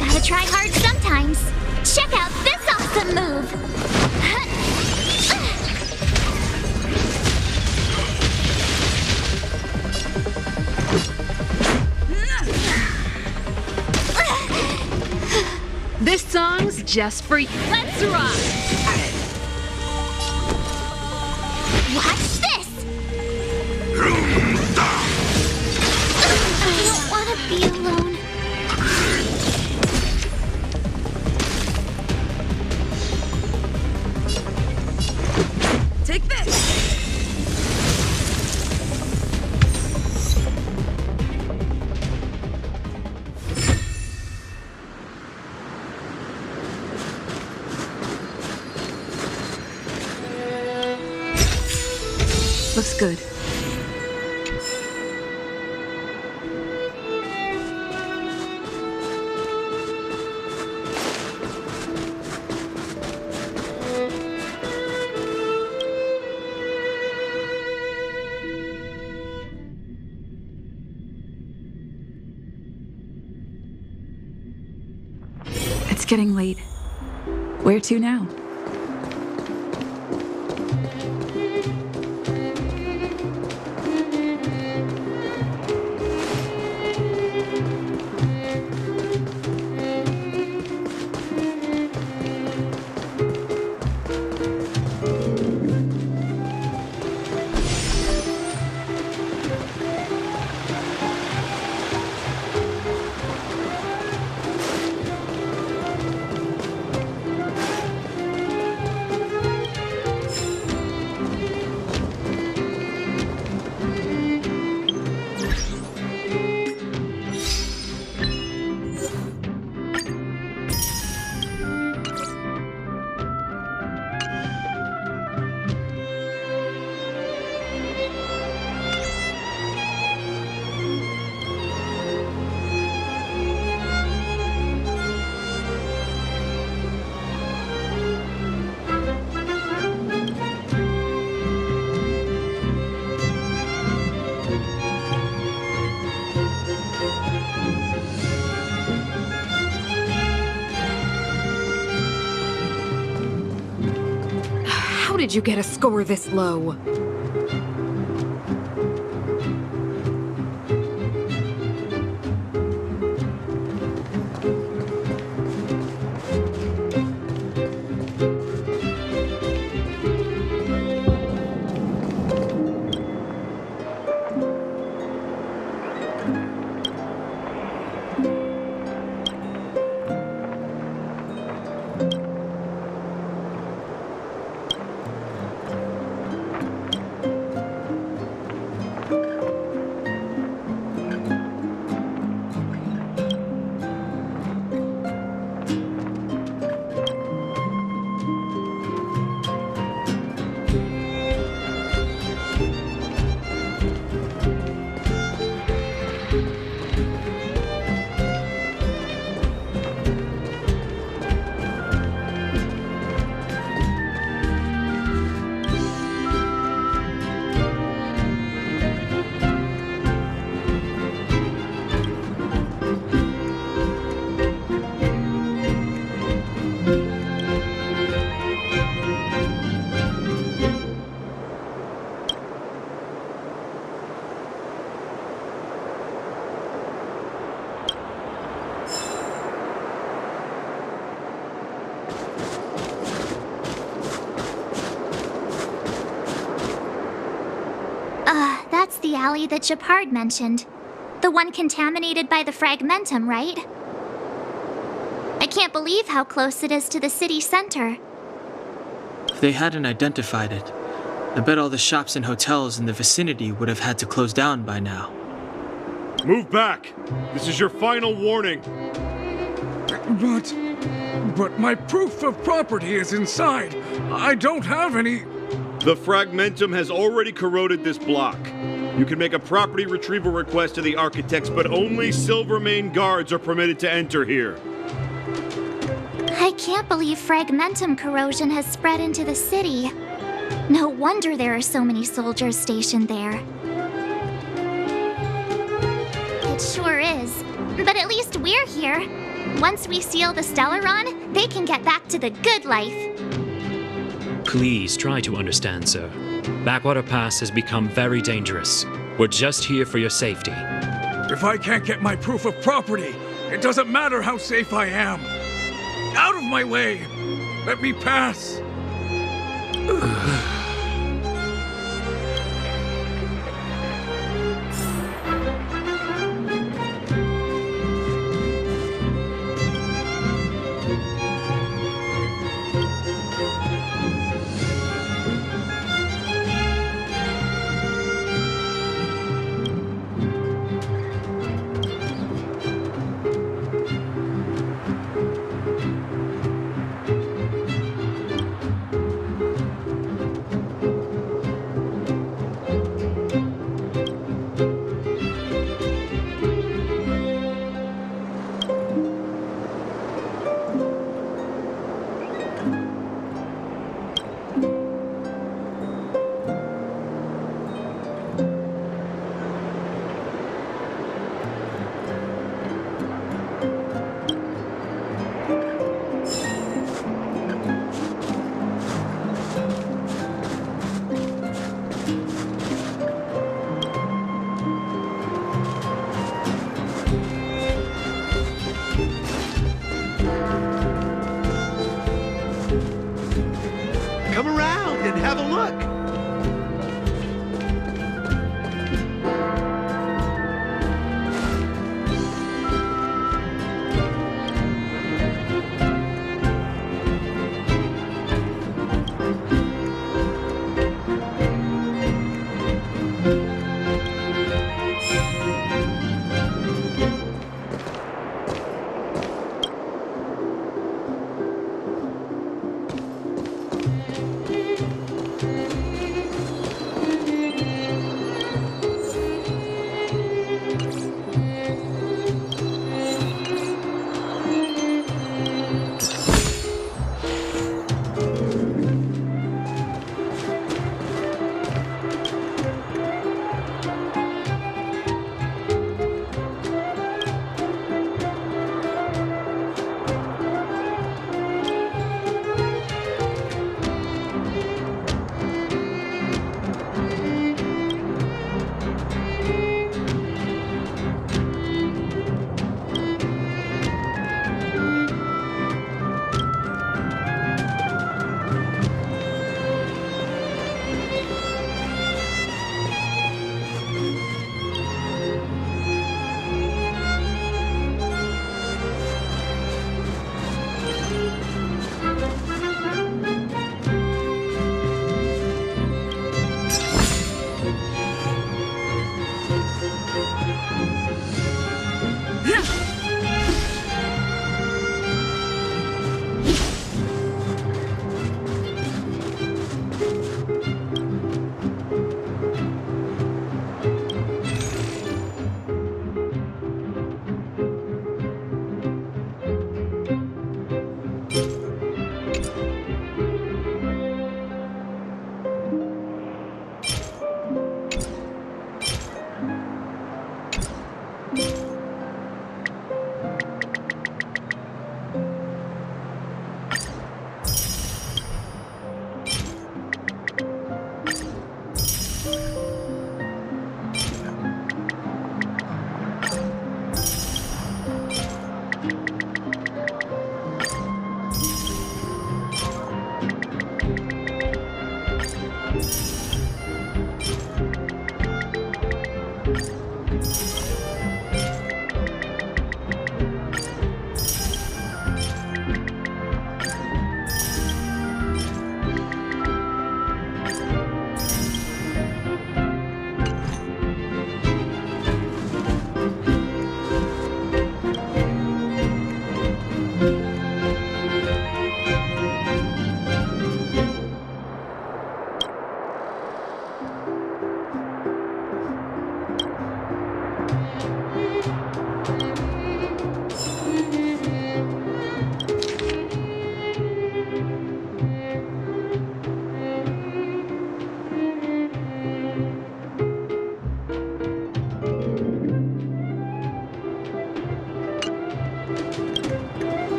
Gotta try hard sometimes. Check out this awesome move! This song's just for you. Let's rock! Watch this! I don't want to be alone. Take this! Good. It's getting late. Where to now? How did you get a score this low? That's the alley that Shepard mentioned. The one contaminated by the fragmentum, right? I can't believe how close it is to the city center. If they hadn't identified it, I bet all the shops and hotels in the vicinity would have had to close down by now. Move back! This is your final warning! But my proof of property is inside. I don't have any... The fragmentum has already corroded this block. You can make a property retrieval request to the architects, but only Silvermane guards are permitted to enter here. I can't believe fragmentum corrosion has spread into the city. No wonder there are so many soldiers stationed there. It sure is. But at least we're here. Once we seal the Stellaron, they can get back to the good life. Please try to understand, sir. Backwater Pass has become very dangerous. We're just here for your safety. If I can't get my proof of property, it doesn't matter how safe I am. Out of my way! Let me pass! and have a look.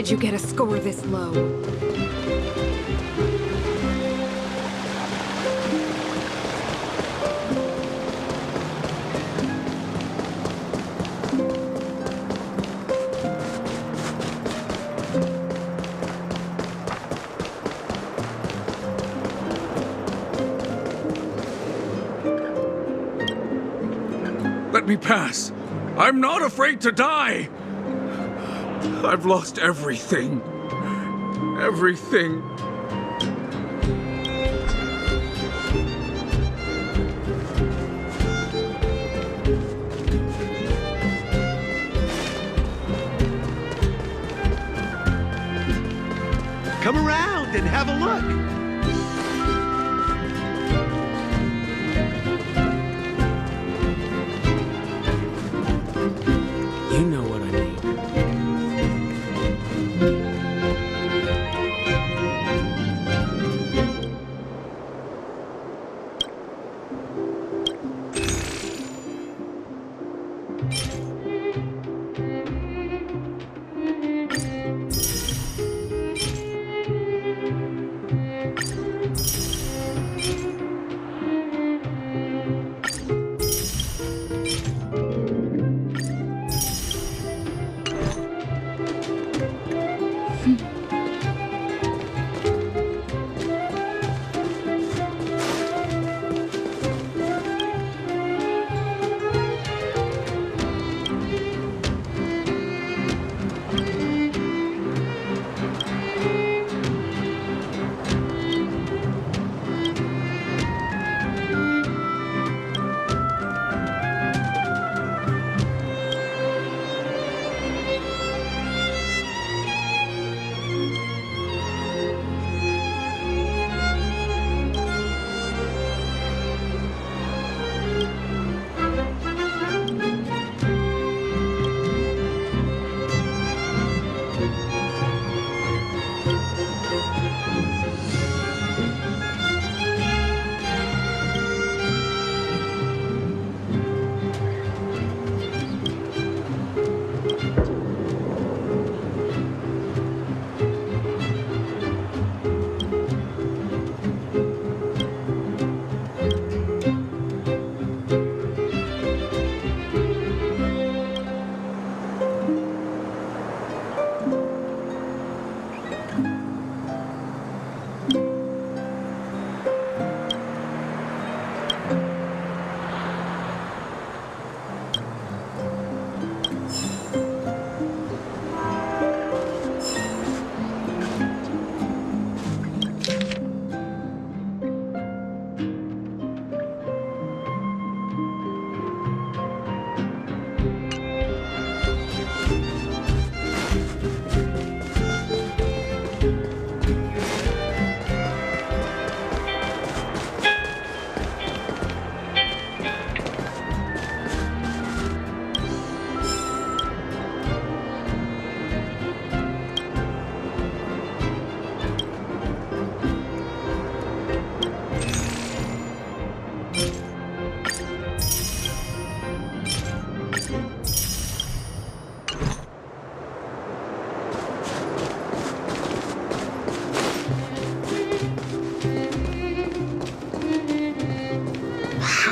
did you get a score this low? Let me pass. I'm not afraid to die. I've lost everything. Everything. Come around and have a look. You know what I mean.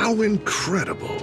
How incredible.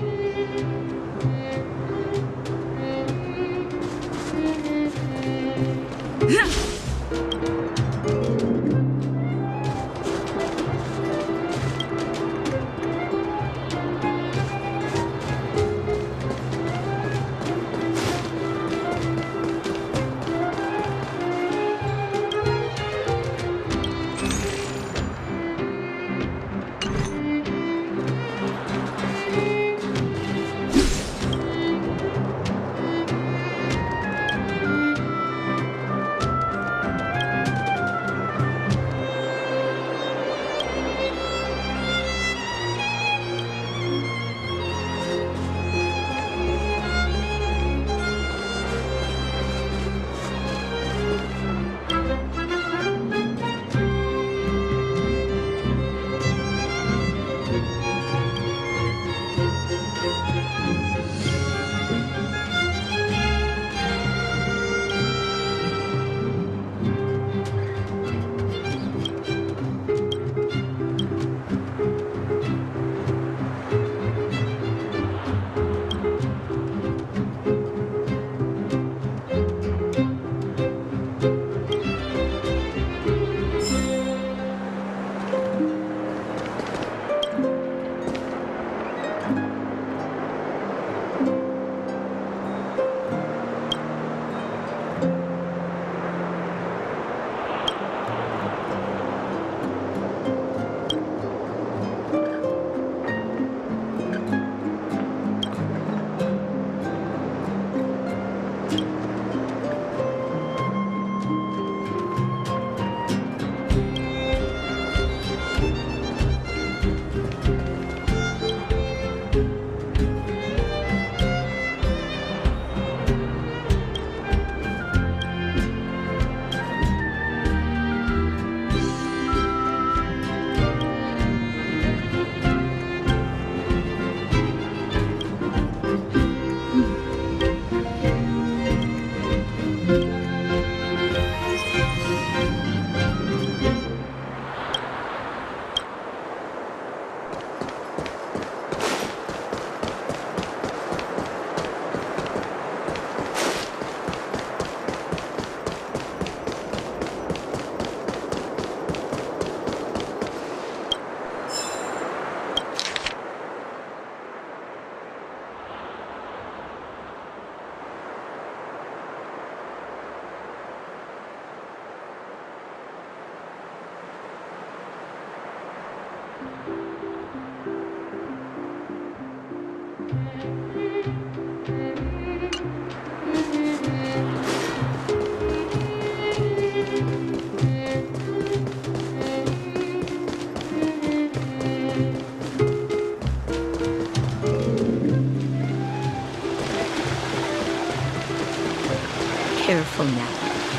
Careful now.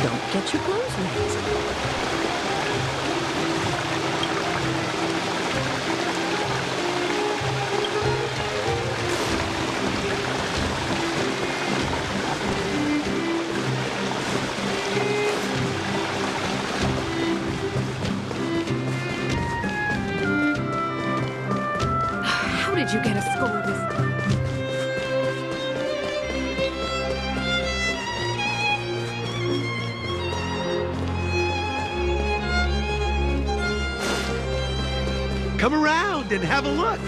Don't get your clothes wet. How did you get a score this? Come around and have a look.